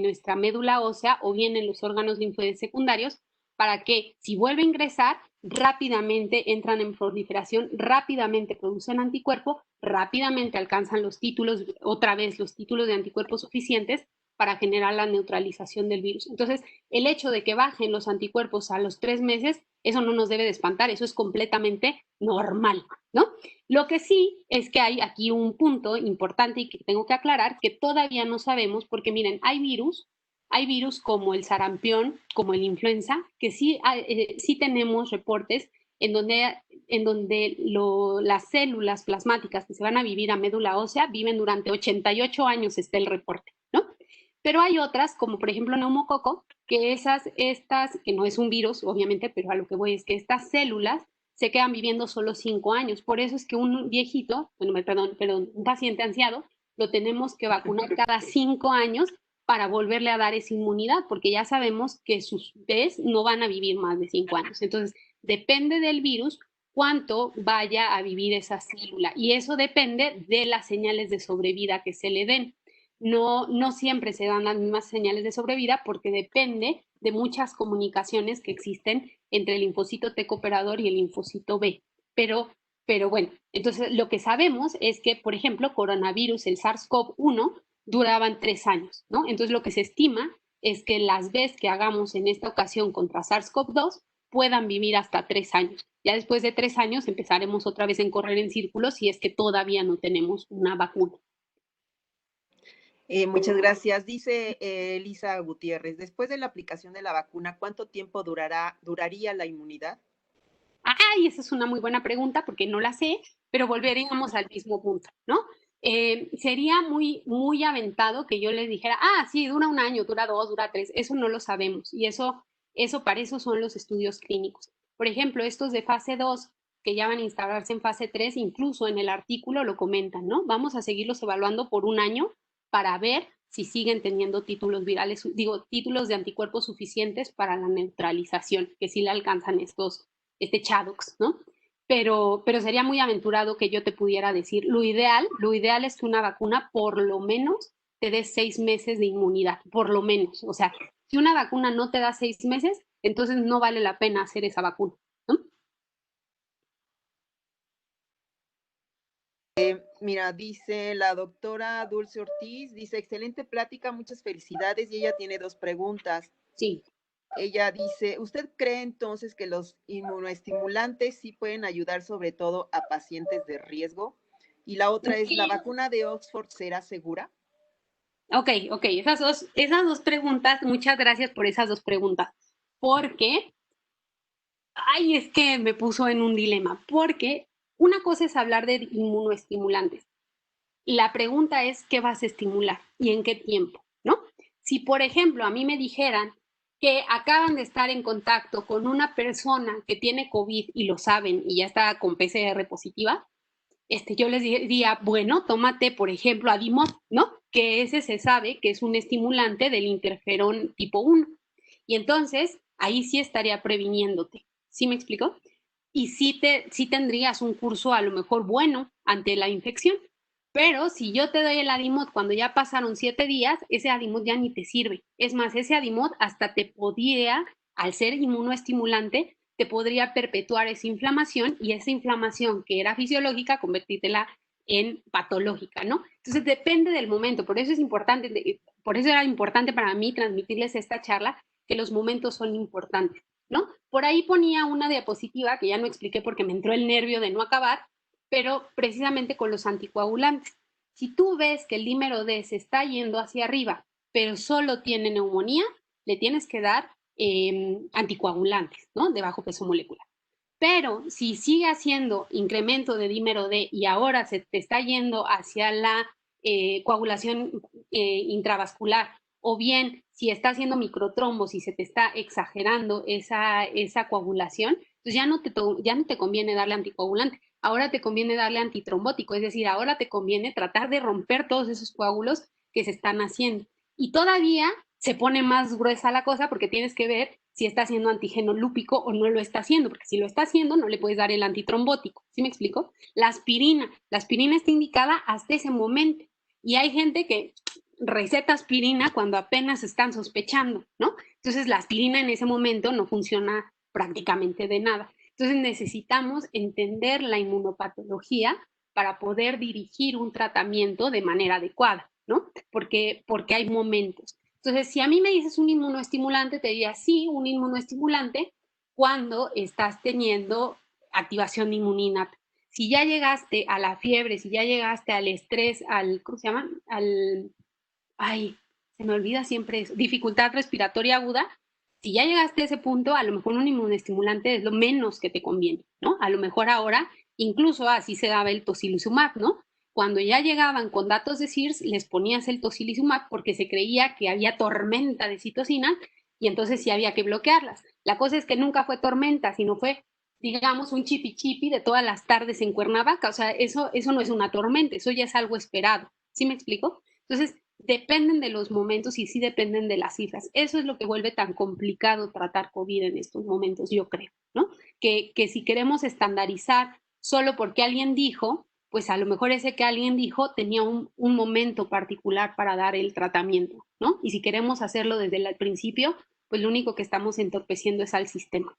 nuestra médula ósea o bien en los órganos linfoides secundarios, para que si vuelve a ingresar, rápidamente entran en proliferación, rápidamente producen anticuerpo, rápidamente alcanzan los títulos de anticuerpos suficientes para generar la neutralización del virus. Entonces, el hecho de que bajen los anticuerpos a los 3 meses, eso no nos debe de espantar, eso es completamente normal, ¿no? Lo que sí es que hay aquí un punto importante y que tengo que aclarar, que todavía no sabemos, porque miren, hay virus como el sarampión, como el influenza, que sí tenemos reportes en donde las células plasmáticas que se van a vivir a médula ósea viven durante 88 años, está el reporte, ¿no? Pero hay otras, como por ejemplo neumococo, que que no es un virus, obviamente, pero a lo que voy es que estas células se quedan viviendo solo 5 años. Por eso es que un viejito, perdón, un paciente anciano, lo tenemos que vacunar cada 5 años para volverle a dar esa inmunidad, porque ya sabemos que sus bebés no van a vivir más de 5 años. Entonces, depende del virus cuánto vaya a vivir esa célula y eso depende de las señales de sobrevida que se le den. no siempre se dan las mismas señales de sobrevida porque depende de muchas comunicaciones que existen entre el linfocito T cooperador y el linfocito B. Pero bueno, entonces lo que sabemos es que, por ejemplo, coronavirus, el SARS-CoV-1, duraban 3 años, ¿no? Entonces lo que se estima es que las veces que hagamos en esta ocasión contra SARS-CoV-2 puedan vivir hasta 3 años. Ya después de 3 años empezaremos otra vez a correr en círculos si es que todavía no tenemos una vacuna. Muchas gracias. Dice Elisa Gutiérrez, después de la aplicación de la vacuna, ¿cuánto tiempo duraría la inmunidad? Ay, esa es una muy buena pregunta porque no la sé, pero volveríamos al mismo punto, ¿no? Sería muy aventado que yo les dijera, sí, dura 1 año, dura 2, dura 3, eso no lo sabemos y para eso son los estudios clínicos. Por ejemplo, estos de fase 2 que ya van a instalarse en fase 3, incluso en el artículo lo comentan, ¿no? Vamos a seguirlos evaluando por 1 año para ver si siguen teniendo títulos virales, títulos de anticuerpos suficientes para la neutralización, que sí le alcanzan este Chadox, ¿no? Pero sería muy aventurado que yo te pudiera decir, lo ideal es que una vacuna por lo menos te dé 6 meses de inmunidad, por lo menos. O sea, si una vacuna no te da 6 meses, entonces no vale la pena hacer esa vacuna, ¿no? Mira, dice la doctora Dulce Ortiz, dice, excelente plática, muchas felicidades, y ella tiene 2 preguntas. Sí. Ella dice, ¿usted cree entonces que los inmunoestimulantes sí pueden ayudar sobre todo a pacientes de riesgo? Y la otra es, ¿la vacuna de Oxford será segura? Ok, esas dos preguntas, muchas gracias por esas 2 preguntas, porque, es que me puso en un dilema, porque una cosa es hablar de inmunoestimulantes. La pregunta es, ¿qué vas a estimular y en qué tiempo? ¿No? Si, por ejemplo, a mí me dijeran que acaban de estar en contacto con una persona que tiene COVID y lo saben y ya está con PCR positiva, yo les diría, bueno, tómate, por ejemplo, Adimod, ¿no? Que ese se sabe que es un estimulante del interferón tipo 1. Y entonces, ahí sí estaría previniéndote. ¿Sí me explico? Y sí tendrías un curso a lo mejor bueno ante la infección. Pero si yo te doy el Adimod cuando ya pasaron 7 días, ese Adimod ya ni te sirve. Es más, ese Adimod hasta te podría, al ser inmunoestimulante, te podría perpetuar esa inflamación y esa inflamación que era fisiológica, convertírtela en patológica, ¿no? Entonces depende del momento, por eso es importante, por eso era importante para mí transmitirles esta charla, que los momentos son importantes, ¿no? Por ahí ponía una diapositiva que ya no expliqué porque me entró el nervio de no acabar, pero precisamente con los anticoagulantes. Si tú ves que el dímero D se está yendo hacia arriba, pero solo tiene neumonía, le tienes que dar anticoagulantes, ¿no? De bajo peso molecular. Pero si sigue haciendo incremento de dímero D y ahora se te está yendo hacia la coagulación intravascular, o bien si está haciendo microtrombos y se te está exagerando esa coagulación, pues ya no te conviene darle anticoagulante, ahora te conviene darle antitrombótico, es decir, ahora te conviene tratar de romper todos esos coágulos que se están haciendo. Y todavía se pone más gruesa la cosa porque tienes que ver si está haciendo antígeno lúpico o no lo está haciendo, porque si lo está haciendo no le puedes dar el antitrombótico. ¿Sí me explico? La aspirina está indicada hasta ese momento y hay gente que receta aspirina cuando apenas están sospechando, ¿no? Entonces la aspirina en ese momento no funciona prácticamente de nada. Entonces necesitamos entender la inmunopatología para poder dirigir un tratamiento de manera adecuada, ¿no? Porque hay momentos. Entonces, si a mí me dices un inmunoestimulante, te diría sí, un inmunoestimulante cuando estás teniendo activación de inmunidad. Si ya llegaste a la fiebre, si ya llegaste al estrés, ¿cómo se llama? Se me olvida siempre eso, dificultad respiratoria aguda, si ya llegaste a ese punto, a lo mejor un inmunoestimulante es lo menos que te conviene, ¿no? A lo mejor ahora, incluso así se daba el tocilizumab, ¿no? Cuando ya llegaban con datos de SIRS, les ponías el tocilizumab porque se creía que había tormenta de citocina y entonces sí había que bloquearlas. La cosa es que nunca fue tormenta, sino fue, digamos, un chipi chipi de todas las tardes en Cuernavaca. O sea, eso no es una tormenta, eso ya es algo esperado. ¿Sí me explico? Entonces, dependen de los momentos y sí dependen de las cifras. Eso es lo que vuelve tan complicado tratar COVID en estos momentos, yo creo, ¿no? Que si queremos estandarizar solo porque alguien dijo, pues a lo mejor ese que alguien dijo tenía un momento particular para dar el tratamiento, ¿no? Y si queremos hacerlo desde el principio, pues lo único que estamos entorpeciendo es al sistema.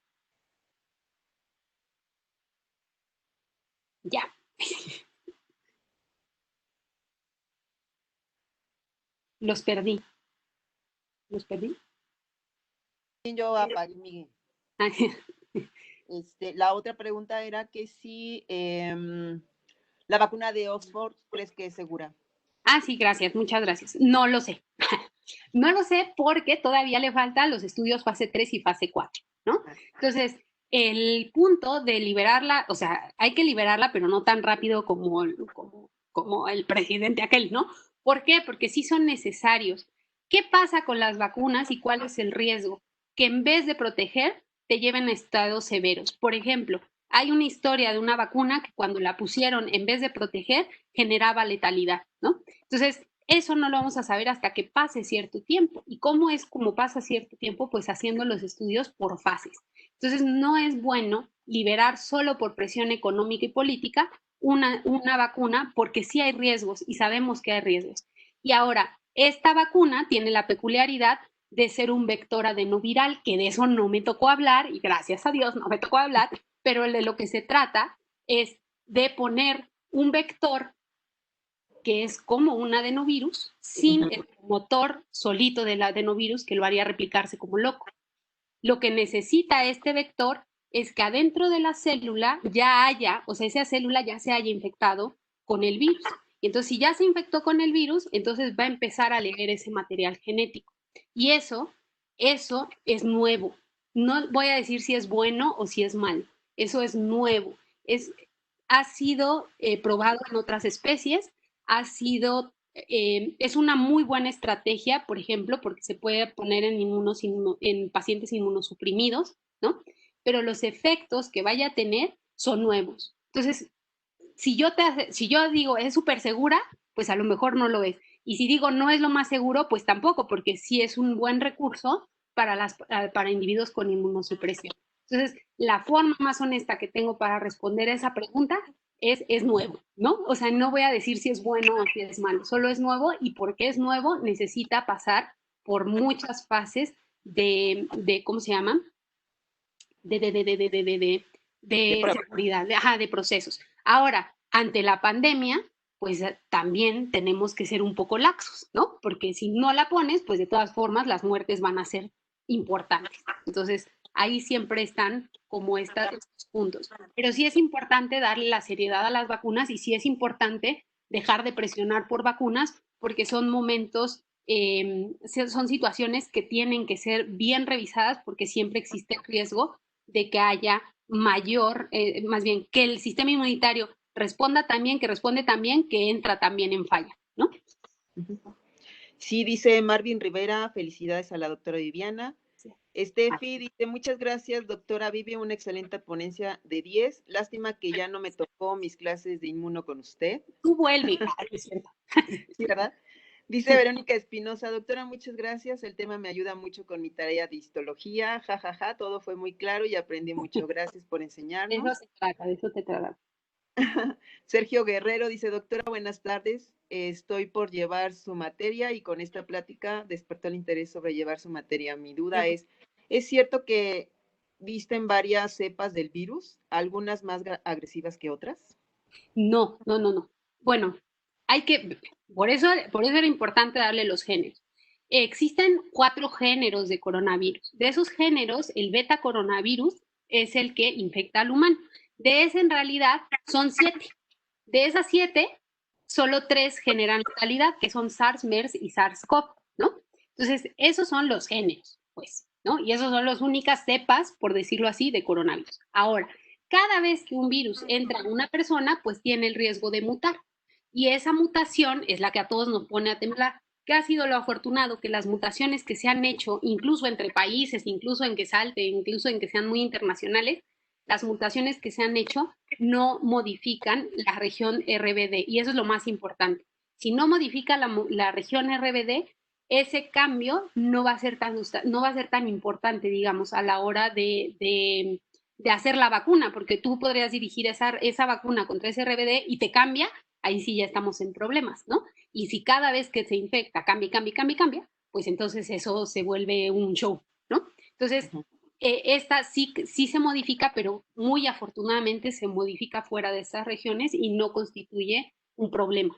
Ya. Los perdí. ¿Los perdí? Yo apagué mi... la otra pregunta era que si la vacuna de Oxford, ¿crees que es segura? Ah, sí, gracias, muchas gracias. No lo sé. No lo sé porque todavía le faltan los estudios fase 3 y fase 4, ¿no? Entonces, el punto de liberarla, o sea, hay que liberarla, pero no tan rápido como el presidente aquel, ¿no? ¿Por qué? Porque sí son necesarios. ¿Qué pasa con las vacunas y cuál es el riesgo? Que en vez de proteger, te lleven a estados severos. Por ejemplo, hay una historia de una vacuna que cuando la pusieron, en vez de proteger, generaba letalidad, ¿no? Entonces, eso no lo vamos a saber hasta que pase cierto tiempo. ¿Y cómo es como pasa cierto tiempo? Pues haciendo los estudios por fases. Entonces, no es bueno liberar solo por presión económica y política una vacuna porque sí hay riesgos y sabemos que hay riesgos. Y ahora, esta vacuna tiene la peculiaridad de ser un vector adenoviral, que de eso no me tocó hablar, y gracias a Dios no me tocó hablar, pero de lo que se trata es de poner un vector que es como un adenovirus, sin el motor solito del adenovirus que lo haría replicarse como loco. Lo que necesita este vector es que adentro de la célula ya haya, o sea, esa célula ya se haya infectado con el virus. Y entonces, si ya se infectó con el virus, entonces va a empezar a leer ese material genético. Y eso es nuevo. No voy a decir si es bueno o si es malo. Eso es nuevo. Ha sido probado en otras especies, es una muy buena estrategia, por ejemplo, porque se puede poner en pacientes inmunosuprimidos, ¿no? Pero los efectos que vaya a tener son nuevos. Entonces, si yo digo es súper segura, pues a lo mejor no lo es. Y si digo no es lo más seguro, pues tampoco, porque sí es un buen recurso para individuos con inmunosupresión. Entonces, la forma más honesta que tengo para responder a esa pregunta es nuevo, ¿no? O sea, no voy a decir si es bueno o si es malo, solo es nuevo y porque es nuevo necesita pasar por muchas fases ¿cómo se llama? De seguridad, de procesos. Ahora, ante la pandemia, pues también tenemos que ser un poco laxos, ¿no? Porque si no la pones, pues de todas formas las muertes van a ser importantes. Entonces, ahí siempre están como estos puntos. Pero sí es importante darle la seriedad a las vacunas y sí es importante dejar de presionar por vacunas porque son momentos, son situaciones que tienen que ser bien revisadas porque siempre existe el riesgo de que haya más bien que el sistema inmunitario responde también, que entra también en falla, ¿no? Sí, dice Marvin Rivera, felicidades a la doctora Viviana. Sí. Estefi dice, muchas gracias, doctora Vivi, una excelente ponencia de 10. Lástima que ya no me tocó mis clases de inmuno con usted. Tú vuelve. Es cierto. Sí, ¿verdad? Dice Verónica Espinosa, doctora, muchas gracias. El tema me ayuda mucho con mi tarea de histología. Ja, ja, ja, todo fue muy claro y aprendí mucho. Gracias por enseñarnos. De eso se trata. Sergio Guerrero dice, doctora, buenas tardes. Estoy por llevar su materia y con esta plática despertó el interés sobre llevar su materia. Mi duda es cierto que visten varias cepas del virus, algunas más agresivas que otras? No. Bueno, por eso era importante darle los géneros. Existen 4 géneros de coronavirus. De esos géneros, el beta coronavirus es el que infecta al humano. De ese, en realidad, son 7. De esas 7, solo 3 generan letalidad, que son SARS, MERS y SARS-CoV, ¿no? Entonces, esos son los géneros, pues, ¿no? Y esos son las únicas cepas, por decirlo así, de coronavirus. Ahora, cada vez que un virus entra en una persona, pues tiene el riesgo de mutar. Y esa mutación es la que a todos nos pone a temblar. ¿Qué ha sido lo afortunado? Que las mutaciones que se han hecho, incluso entre países, incluso en que sean muy internacionales, las mutaciones que se han hecho no modifican la región RBD y eso es lo más importante. Si no modifica la región RBD, ese cambio no va a ser tan importante, digamos, a la hora de de hacer la vacuna, porque tú podrías dirigir esa vacuna contra ese RBD y te cambia, ahí sí ya estamos en problemas, ¿no? Y si cada vez que se infecta cambia, pues entonces eso se vuelve un show, ¿no? Entonces, esta sí se modifica, pero muy afortunadamente se modifica fuera de estas regiones y no constituye un problema.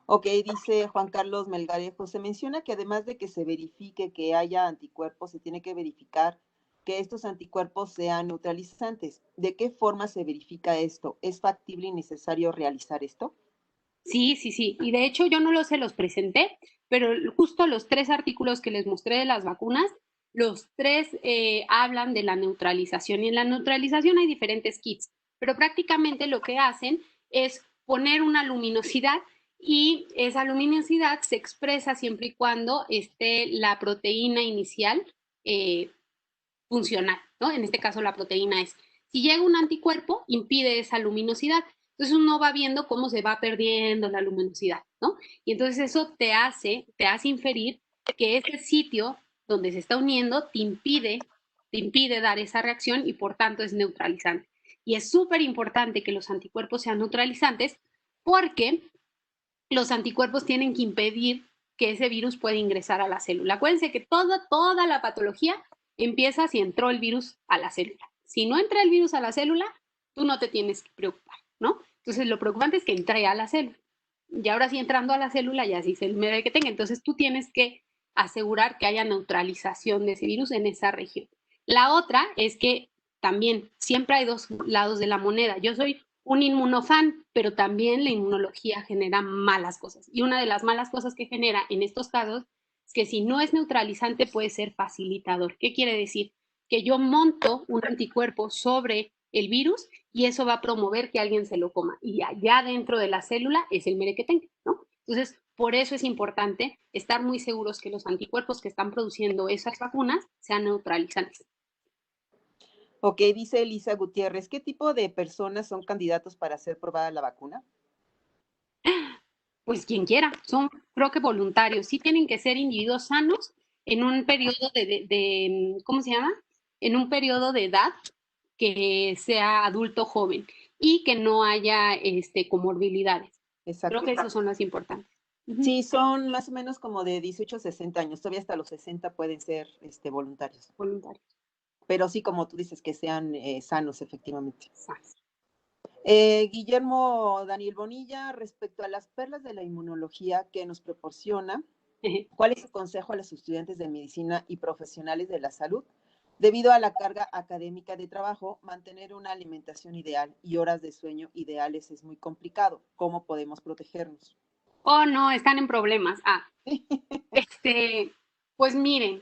Ok, dice Juan Carlos Melgarejo, se menciona que además de que se verifique que haya anticuerpos, se tiene que verificar que estos anticuerpos sean neutralizantes. ¿De qué forma se verifica esto? ¿Es factible y necesario realizar esto? Sí. Y de hecho yo no los presenté, pero justo los 3 artículos que les mostré de las vacunas, los 3 hablan de la neutralización. Y en la neutralización hay diferentes kits, pero prácticamente lo que hacen es poner una luminosidad y esa luminosidad se expresa siempre y cuando esté la proteína inicial funcional, ¿no? En este caso la proteína es. Si llega un anticuerpo, impide esa luminosidad. Entonces uno va viendo cómo se va perdiendo la luminosidad, ¿no? Y entonces eso te hace inferir que ese sitio donde se está uniendo te impide dar esa reacción y por tanto es neutralizante. Y es súper importante que los anticuerpos sean neutralizantes porque los anticuerpos tienen que impedir que ese virus pueda ingresar a la célula. Acuérdense que toda la patología empieza si entró el virus a la célula. Si no entra el virus a la célula, tú no te tienes que preocupar, ¿no? Entonces, lo preocupante es que entre a la célula. Y ahora sí, entrando a la célula, ya sí se me que tenga. Entonces, tú tienes que asegurar que haya neutralización de ese virus en esa región. La otra es que también siempre hay dos lados de la moneda. Yo soy un inmunofan, pero también la inmunología genera malas cosas. Y una de las malas cosas que genera en estos casos es que si no es neutralizante puede ser facilitador. ¿Qué quiere decir? Que yo monto un anticuerpo sobre el virus y eso va a promover que alguien se lo coma. Y allá dentro de la célula es el merequetengue, ¿no? Entonces, por eso es importante estar muy seguros que los anticuerpos que están produciendo esas vacunas sean neutralizantes. Ok, dice Elisa Gutiérrez, ¿qué tipo de personas son candidatos para ser probada la vacuna? Pues quien quiera, son creo que voluntarios, sí tienen que ser individuos sanos en un periodo ¿cómo se llama? En un periodo de edad que sea adulto joven y que no haya comorbilidades. Exacto. Creo que esos son los importantes. Sí, son más o menos como de 18 a 60 años, todavía hasta los 60 pueden ser voluntarios. Voluntarios. Pero sí, como tú dices, que sean sanos, efectivamente. Sanos. Guillermo Daniel Bonilla, respecto a las perlas de la inmunología que nos proporciona, ¿cuál es su consejo a los estudiantes de medicina y profesionales de la salud? Debido a la carga académica de trabajo, mantener una alimentación ideal y horas de sueño ideales es muy complicado. ¿Cómo podemos protegernos? Oh, no, están en problemas. Pues miren,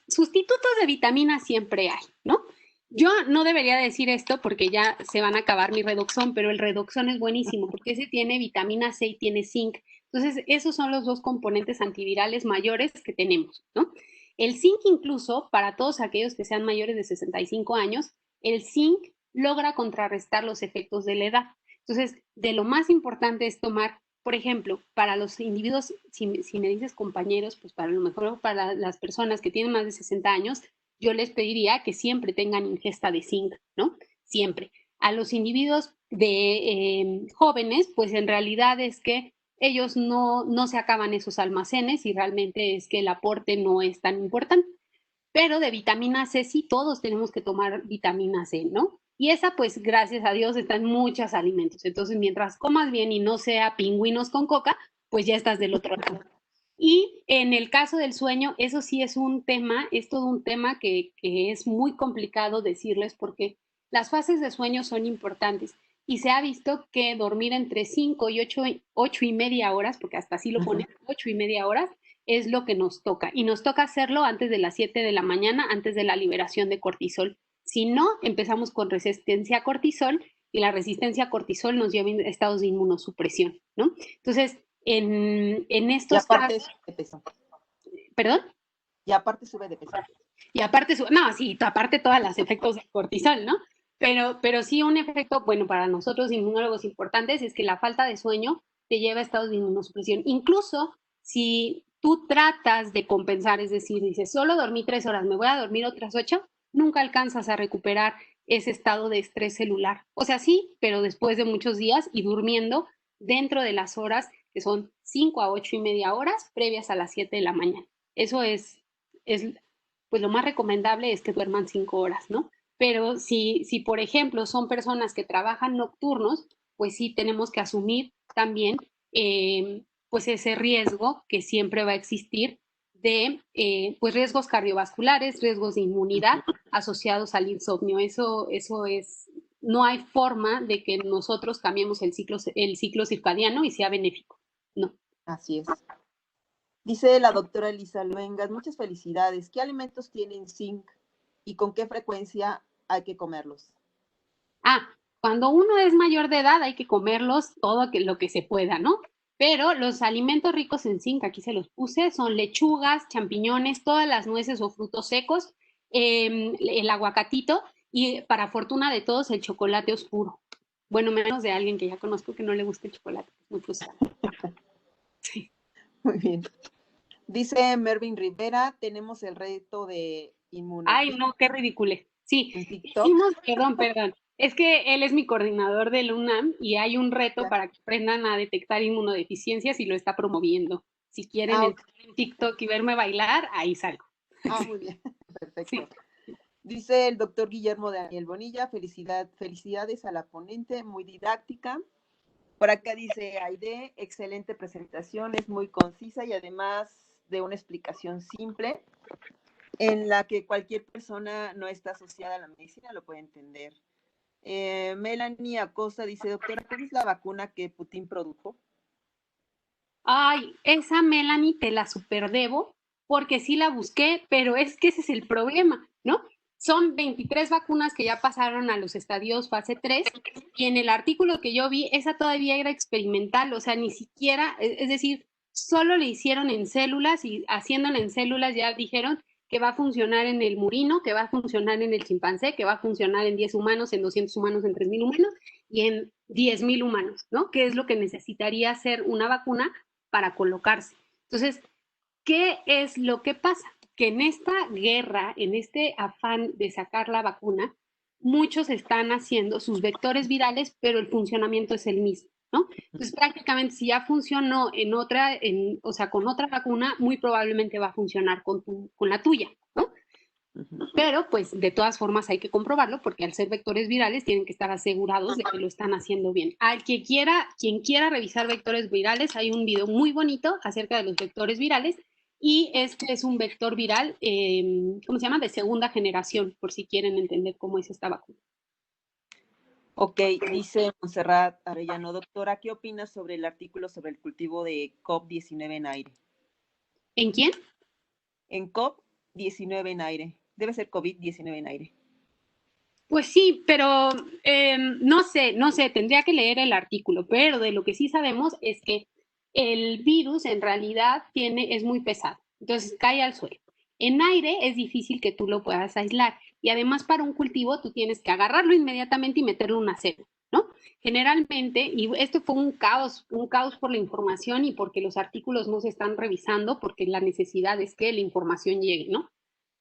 sustitutos de vitamina siempre hay, ¿no? Yo no debería decir esto porque ya se van a acabar mi redoxón, pero el redoxón es buenísimo porque ese tiene vitamina C y tiene zinc. Entonces, esos son los dos componentes antivirales mayores que tenemos, ¿no? El zinc incluso, para todos aquellos que sean mayores de 65 años, el zinc logra contrarrestar los efectos de la edad. Entonces, de lo más importante es tomar, por ejemplo, para los individuos, si me dices compañeros, pues para lo mejor para las personas que tienen más de 60 años, yo les pediría que siempre tengan ingesta de zinc, ¿no? Siempre. A los individuos de jóvenes, pues en realidad es que ellos no se acaban esos almacenes y realmente es que el aporte no es tan importante. Pero de vitamina C sí, todos tenemos que tomar vitamina C, ¿no? Y esa, pues, gracias a Dios, está en muchos alimentos. Entonces, mientras comas bien y no sea pingüinos con coca, pues ya estás del otro lado. Y en el caso del sueño, eso sí es un tema, es todo un tema que es muy complicado decirles porque las fases de sueño son importantes y se ha visto que dormir entre 5 y 8:30 horas, porque hasta así lo ponen, 8:30 horas, es lo que nos toca. Y nos toca hacerlo antes de las 7 de la mañana, antes de la liberación de cortisol. Si no, empezamos con resistencia a cortisol y la resistencia a cortisol nos lleva a estados de inmunosupresión, ¿no? Entonces, en estos y aparte casos, sube de peso. ¿perdón? Y aparte sube de peso. Y aparte, no, sí, aparte todos los efectos del cortisol, ¿no? Pero sí un efecto, bueno, para nosotros inmunólogos importantes es que la falta de sueño te lleva a estados de inmunosupresión. Incluso si tú tratas de compensar, es decir, dices, solo dormí 3 horas, me voy a dormir otras 8, nunca alcanzas a recuperar ese estado de estrés celular. O sea, sí, pero después de muchos días y durmiendo dentro de las horas que son 5 a 8:30 horas previas a las 7 de la mañana. Eso es pues lo más recomendable es que duerman 5 horas, ¿no? Pero si, por ejemplo, son personas que trabajan nocturnos, pues sí tenemos que asumir también pues ese riesgo que siempre va a existir de pues riesgos cardiovasculares, riesgos de inmunidad asociados al insomnio. Eso es, no hay forma de que nosotros cambiemos el ciclo circadiano y sea benéfico. No. Así es. Dice la doctora Elisa Luengas, muchas felicidades. ¿Qué alimentos tienen zinc y con qué frecuencia hay que comerlos? Cuando uno es mayor de edad hay que comerlos todo lo que se pueda, ¿no? Pero los alimentos ricos en zinc, aquí se los puse, son lechugas, champiñones, todas las nueces o frutos secos, el aguacatito y para fortuna de todos el chocolate oscuro. Bueno, menos de alguien que ya conozco que no le gusta el chocolate, muy frustrante. Sí. Muy bien. Dice Mervin Rivera, tenemos el reto de Ay, inmunopit no, qué ridículo. Sí, en TikTok. hicimos, perdón. Es que él es mi coordinador del UNAM y hay un reto para que aprendan a detectar inmunodeficiencias y lo está promoviendo. Si quieren Ah, ok. entrar en TikTok y verme bailar, ahí salgo. Muy bien, Sí. perfecto. Dice el doctor Guillermo Daniel Bonilla, felicidades a la ponente, muy didáctica. Por acá dice Aide, excelente presentación, es muy concisa y además de una explicación simple en la que cualquier persona no está asociada a la medicina lo puede entender. Melanie Acosta dice, doctora, ¿cuál es la vacuna que Putin produjo? Ay, esa Melanie te la superdebo porque sí la busqué, pero es que ese es el problema, ¿no? Son 23 vacunas que ya pasaron a los estadios fase 3 y en el artículo que yo vi, esa todavía era experimental, o sea, ni siquiera, es decir, solo le hicieron en células y haciéndole en células ya dijeron que va a funcionar en el murino, que va a funcionar en el chimpancé, que va a funcionar en 10 humanos, en 200 humanos, en 3,000 humanos y en 10,000 humanos, ¿no? Que es lo que necesitaría ser una vacuna para colocarse. Entonces, ¿qué es lo que pasa? Que en esta guerra, en este afán de sacar la vacuna, muchos están haciendo sus vectores virales, pero el funcionamiento es el mismo, ¿no? Entonces, prácticamente, si ya funcionó o sea, con otra vacuna, muy probablemente va a funcionar con la tuya, ¿no? Pero, pues, de todas formas hay que comprobarlo porque al ser vectores virales tienen que estar asegurados de que lo están haciendo bien. Quien quiera revisar vectores virales, hay un video muy bonito acerca de los vectores virales y este es un vector viral, ¿cómo se llama? De segunda generación, por si quieren entender cómo es esta vacuna. Ok, dice Montserrat Arellano, doctora, ¿qué opinas sobre el artículo sobre el cultivo de COP19 en aire? ¿En quién? En COP19 en aire. Debe ser COVID-19 en aire. Pues sí, pero no sé, tendría que leer el artículo, pero de lo que sí sabemos es que el virus en realidad es muy pesado, entonces cae al suelo. En aire es difícil que tú lo puedas aislar y además para un cultivo tú tienes que agarrarlo inmediatamente y meterlo en una célula, ¿no? Generalmente, y esto fue un caos por la información y porque los artículos no se están revisando, porque la necesidad es que la información llegue, ¿no?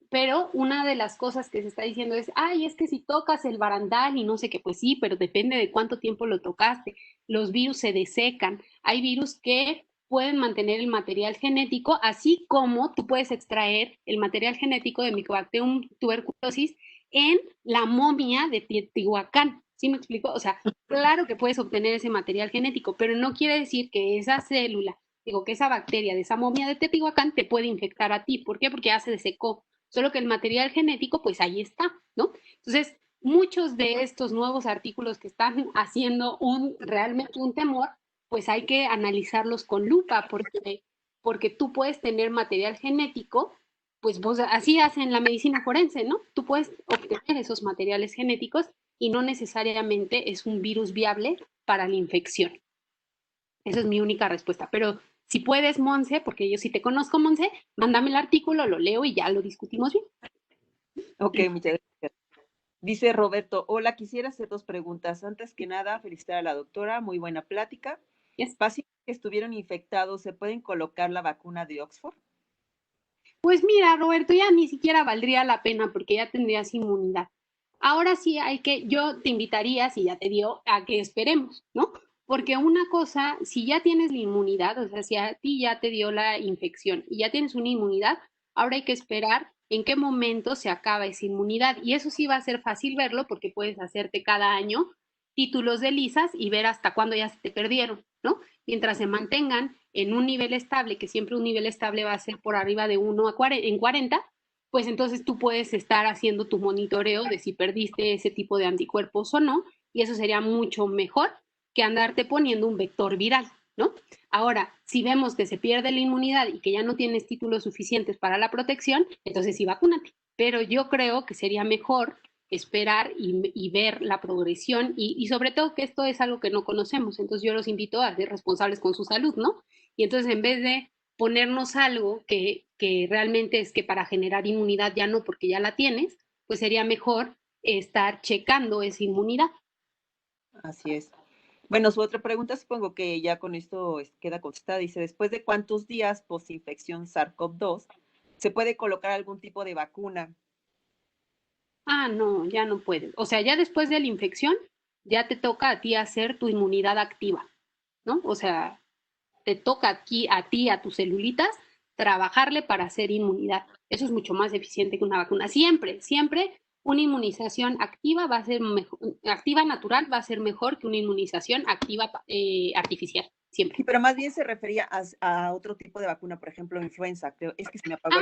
Pero una de las cosas que se está diciendo es, ay, es que si tocas el barandal y no sé qué, pues sí, pero depende de cuánto tiempo lo tocaste. Los virus se desecan. Hay virus que pueden mantener el material genético, así como tú puedes extraer el material genético de Mycobacterium tuberculosis en la momia de Teotihuacán. ¿Sí me explico? O sea, claro que puedes obtener ese material genético, pero no quiere decir que esa célula, digo, que esa bacteria de esa momia de Teotihuacán te puede infectar a ti. ¿Por qué? Porque ya se desecó, solo que el material genético, pues ahí está, ¿no? Entonces, muchos de estos nuevos artículos que están haciendo realmente un temor, pues hay que analizarlos con lupa, porque tú puedes tener material genético, pues vos, así hacen la medicina forense, ¿no? Tú puedes obtener esos materiales genéticos y no necesariamente es un virus viable para la infección. Esa es mi única respuesta. Pero si puedes, Monse, porque yo sí te conozco, Monse, mándame el artículo, lo leo y ya lo discutimos bien. Ok, muchas gracias. Dice Roberto, hola, quisiera hacer dos preguntas. Antes que nada, felicitar a la doctora, muy buena plática. Yes. ¿Pacientes que estuvieron infectados se pueden colocar la vacuna de Oxford? Pues mira, Roberto, ya ni siquiera valdría la pena porque ya tendrías inmunidad. Ahora sí yo te invitaría, si ya te dio, a que esperemos, ¿no? Porque una cosa, si ya tienes la inmunidad, o sea, si a ti ya te dio la infección y ya tienes una inmunidad, ahora hay que esperar en qué momento se acaba esa inmunidad. Y eso sí va a ser fácil verlo porque puedes hacerte cada año títulos de lisas y ver hasta cuándo ya se te perdieron, ¿no? Mientras se mantengan en un nivel estable, que siempre un nivel estable va a ser por arriba de 1 en 40, pues entonces tú puedes estar haciendo tu monitoreo de si perdiste ese tipo de anticuerpos o no, y eso sería mucho mejor que andarte poniendo un vector viral, ¿no? Ahora, si vemos que se pierde la inmunidad y que ya no tienes títulos suficientes para la protección, entonces sí vacúnate. Pero yo creo que sería mejor esperar y ver la progresión y sobre todo que esto es algo que no conocemos, entonces yo los invito a ser responsables con su salud, ¿no? Y entonces en vez de ponernos algo que realmente es que para generar inmunidad ya no, porque ya la tienes, pues sería mejor estar checando esa inmunidad. Así es. Bueno, su otra pregunta, supongo que ya con esto queda contestada. Dice, ¿después de cuántos días posinfección SARS-CoV-2 se puede colocar algún tipo de vacuna? Ah, no, ya no puedes. O sea, ya después de la infección, ya te toca a ti hacer tu inmunidad activa, ¿no? O sea, te toca aquí a ti, a tus celulitas, trabajarle para hacer inmunidad. Eso es mucho más eficiente que una vacuna. Siempre, siempre una inmunización activa va a ser mejor, activa natural va a ser mejor que una inmunización activa artificial, siempre. Sí, pero más bien se refería a otro tipo de vacuna, por ejemplo, influenza. Creo, es que se me apagó Ah,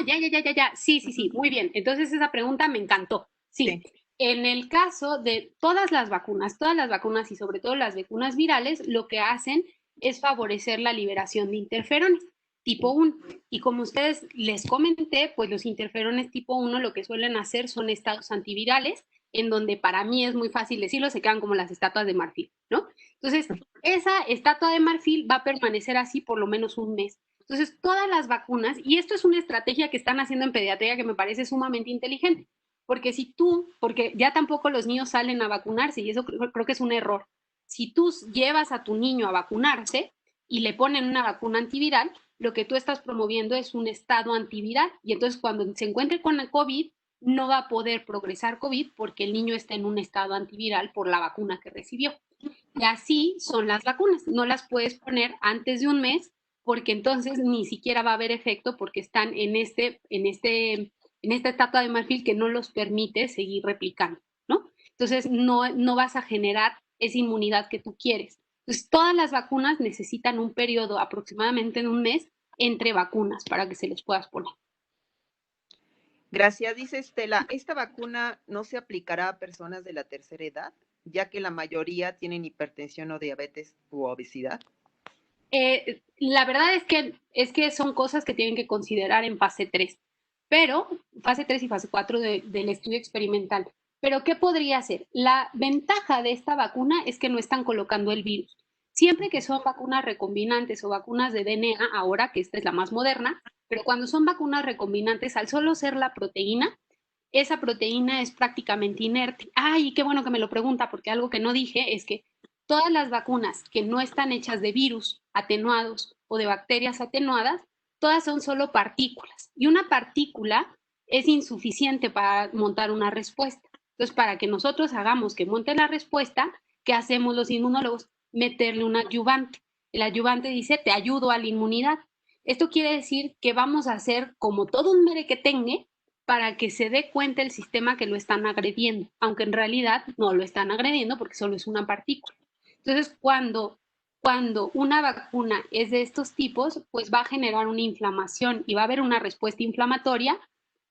la... ya. Sí, sí, sí, muy bien. Entonces esa pregunta me encantó. Sí, Sí, en el caso de todas las vacunas y sobre todo las vacunas virales, lo que hacen es favorecer la liberación de interferones tipo 1. Y como ustedes les comenté, pues los interferones tipo 1 lo que suelen hacer son estados antivirales, en donde para mí es muy fácil decirlo, se quedan como las estatuas de marfil, ¿no? Entonces, esa estatua de marfil va a permanecer así por lo menos un mes. Entonces, todas las vacunas, y esto es una estrategia que están haciendo en pediatría que me parece sumamente inteligente, porque ya tampoco los niños salen a vacunarse y eso creo que es un error. Si tú llevas a tu niño a vacunarse y le ponen una vacuna antiviral, lo que tú estás promoviendo es un estado antiviral y entonces cuando se encuentre con el COVID no va a poder progresar COVID porque el niño está en un estado antiviral por la vacuna que recibió. Y así son las vacunas, no las puedes poner antes de un mes porque entonces ni siquiera va a haber efecto porque están en esta etapa de marfil que no los permite seguir replicando, ¿no? Entonces no vas a generar esa inmunidad que tú quieres. Entonces todas las vacunas necesitan un periodo aproximadamente de un mes entre vacunas para que se les puedas poner. gracias. Dice Estela, ¿esta vacuna no se aplicará a personas de la tercera edad, ya que la mayoría tienen hipertensión o diabetes u obesidad? La verdad es que son cosas que tienen que considerar en fase 3, pero fase 3 y fase 4 del estudio experimental. Pero ¿qué podría ser? La ventaja de esta vacuna es que no están colocando el virus. Siempre que son vacunas recombinantes o vacunas de DNA, ahora que esta es la más moderna, pero cuando son vacunas recombinantes, al solo ser la proteína, esa proteína es prácticamente inerte. Ay, qué bueno que me lo pregunta, porque algo que no dije es que todas las vacunas que no están hechas de virus atenuados o de bacterias atenuadas, todas son solo partículas. Y una partícula es insuficiente para montar una respuesta. Entonces, para que nosotros hagamos que monte la respuesta, ¿qué hacemos los inmunólogos? Meterle un adyuvante. El adyuvante dice, te ayudo a la inmunidad. Esto quiere decir que vamos a hacer como todo un merequetengue para que se dé cuenta el sistema que lo están agrediendo, aunque en realidad no lo están agrediendo porque solo es una partícula. Entonces, cuando una vacuna es de estos tipos, pues va a generar una inflamación y va a haber una respuesta inflamatoria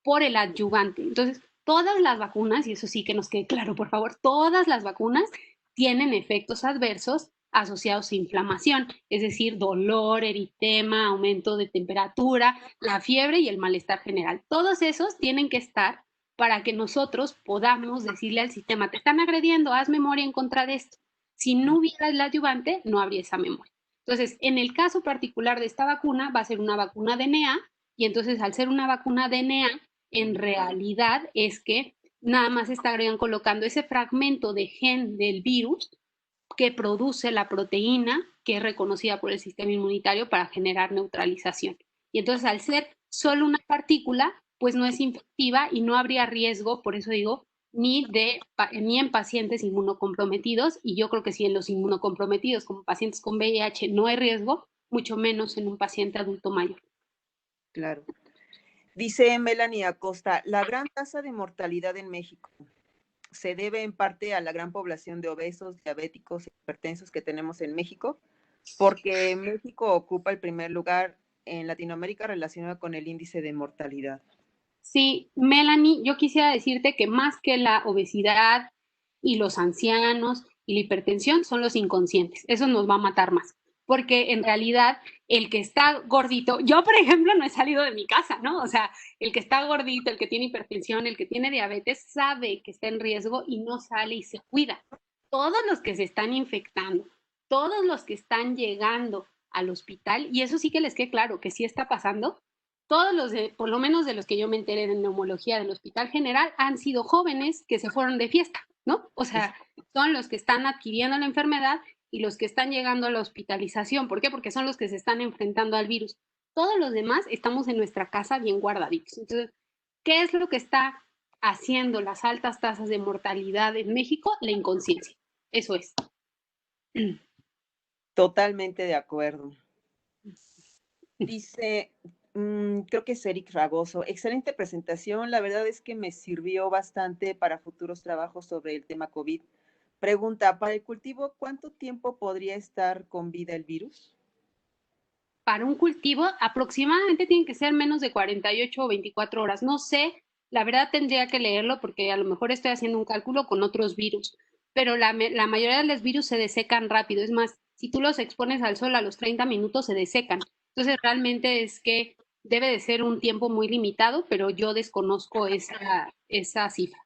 por el adyuvante. Entonces, todas las vacunas, y eso sí que nos quede claro, por favor, todas las vacunas tienen efectos adversos asociados a inflamación, es decir, dolor, eritema, aumento de temperatura, la fiebre y el malestar general. Todos esos tienen que estar para que nosotros podamos decirle al sistema, te están agrediendo, haz memoria en contra de esto. Si no hubiera el adyuvante, no habría esa memoria. Entonces, en el caso particular de esta vacuna, va a ser una vacuna DNA, y entonces al ser una vacuna DNA, en realidad es que nada más estarían colocando ese fragmento de gen del virus que produce la proteína que es reconocida por el sistema inmunitario para generar neutralización. Y entonces al ser solo una partícula, pues no es infectiva y no habría riesgo, por eso digo, ni en pacientes inmunocomprometidos, y yo creo que si en los inmunocomprometidos, como pacientes con VIH, no hay riesgo, mucho menos en un paciente adulto mayor. Claro. Dice Melanie Acosta, la gran tasa de mortalidad en México se debe en parte a la gran población de obesos, diabéticos, hipertensos que tenemos en México, porque México ocupa el primer lugar en Latinoamérica relacionado con el índice de mortalidad. Sí, Melanie, yo quisiera decirte que más que la obesidad y los ancianos y la hipertensión son los inconscientes. Eso nos va a matar más. Porque en realidad el que está gordito, yo por ejemplo no he salido de mi casa, ¿no? O sea, el que está gordito, el que tiene hipertensión, el que tiene diabetes, sabe que está en riesgo y no sale y se cuida. Todos los que se están infectando, todos los que están llegando al hospital, y eso sí que les quede claro que sí está pasando, todos los por lo menos de los que yo me enteré de neumología del Hospital General, han sido jóvenes que se fueron de fiesta, ¿no? O sea, son los que están adquiriendo la enfermedad y los que están llegando a la hospitalización. ¿Por qué? Porque son los que se están enfrentando al virus. Todos los demás estamos en nuestra casa bien guardaditos. Entonces, ¿qué es lo que está haciendo las altas tasas de mortalidad en México? La inconsciencia. Eso es. Totalmente de acuerdo. Dice, creo que es Eric Ragoso, excelente presentación, la verdad es que me sirvió bastante para futuros trabajos sobre el tema COVID. Pregunta, para el cultivo, ¿cuánto tiempo podría estar con vida el virus? Para un cultivo aproximadamente tienen que ser menos de 48 o 24 horas. No sé, la verdad tendría que leerlo porque a lo mejor estoy haciendo un cálculo con otros virus, pero la mayoría de los virus se desecan rápido. Es más, si tú los expones al sol a los 30 minutos se desecan. Entonces realmente es que debe de ser un tiempo muy limitado, pero yo desconozco esa cifra.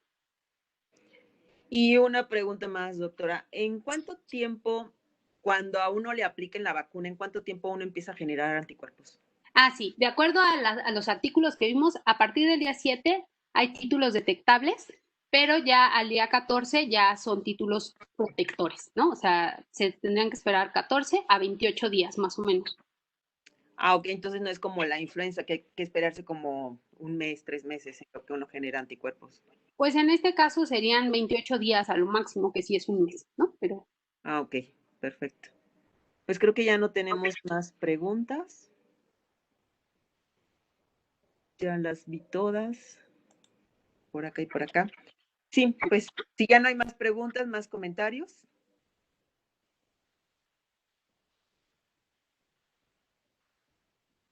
Y una pregunta más, doctora, ¿en cuánto tiempo, cuando a uno le apliquen la vacuna, en cuánto tiempo uno empieza a generar anticuerpos? Ah, sí, de acuerdo a los artículos que vimos, a partir del día 7 hay títulos detectables, pero ya al día 14 ya son títulos protectores, ¿no? O sea, se tendrían que esperar 14 a 28 días más o menos. Ah, ok, entonces no es como la influenza, que hay que esperarse como un mes, 3 meses en lo que uno genera anticuerpos. Pues en este caso serían 28 días a lo máximo, que sí es un mes, ¿no? Pero Ah, ok, perfecto. Pues creo que ya no tenemos más preguntas. Ya las vi todas, por acá y por acá. Sí, pues si ya no hay más preguntas, más comentarios.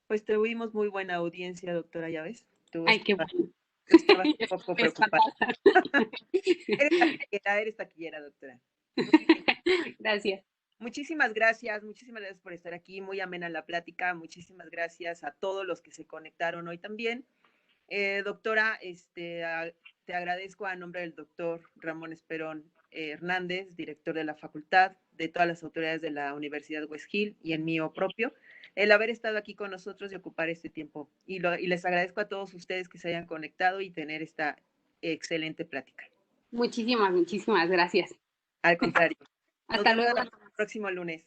Pues tuvimos muy buena audiencia, doctora, ya ves. ay, qué bueno. Tú estabas un poco Pues preocupada. fatal. Eres taquillera, doctora. Muy bien. Gracias. Muchísimas gracias por estar aquí, muy amena la plática, muchísimas gracias a todos los que se conectaron hoy también. Doctora, te agradezco a nombre del doctor Ramón Esperón Hernández, director de la facultad, de todas las autoridades de la Universidad West Hill y en mío propio, el haber estado aquí con nosotros y ocupar este tiempo. Y les agradezco a todos ustedes que se hayan conectado y tener esta excelente plática. Muchísimas gracias. Al contrario, nos Hasta vemos luego. el próximo lunes.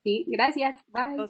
Sí, gracias. Bye.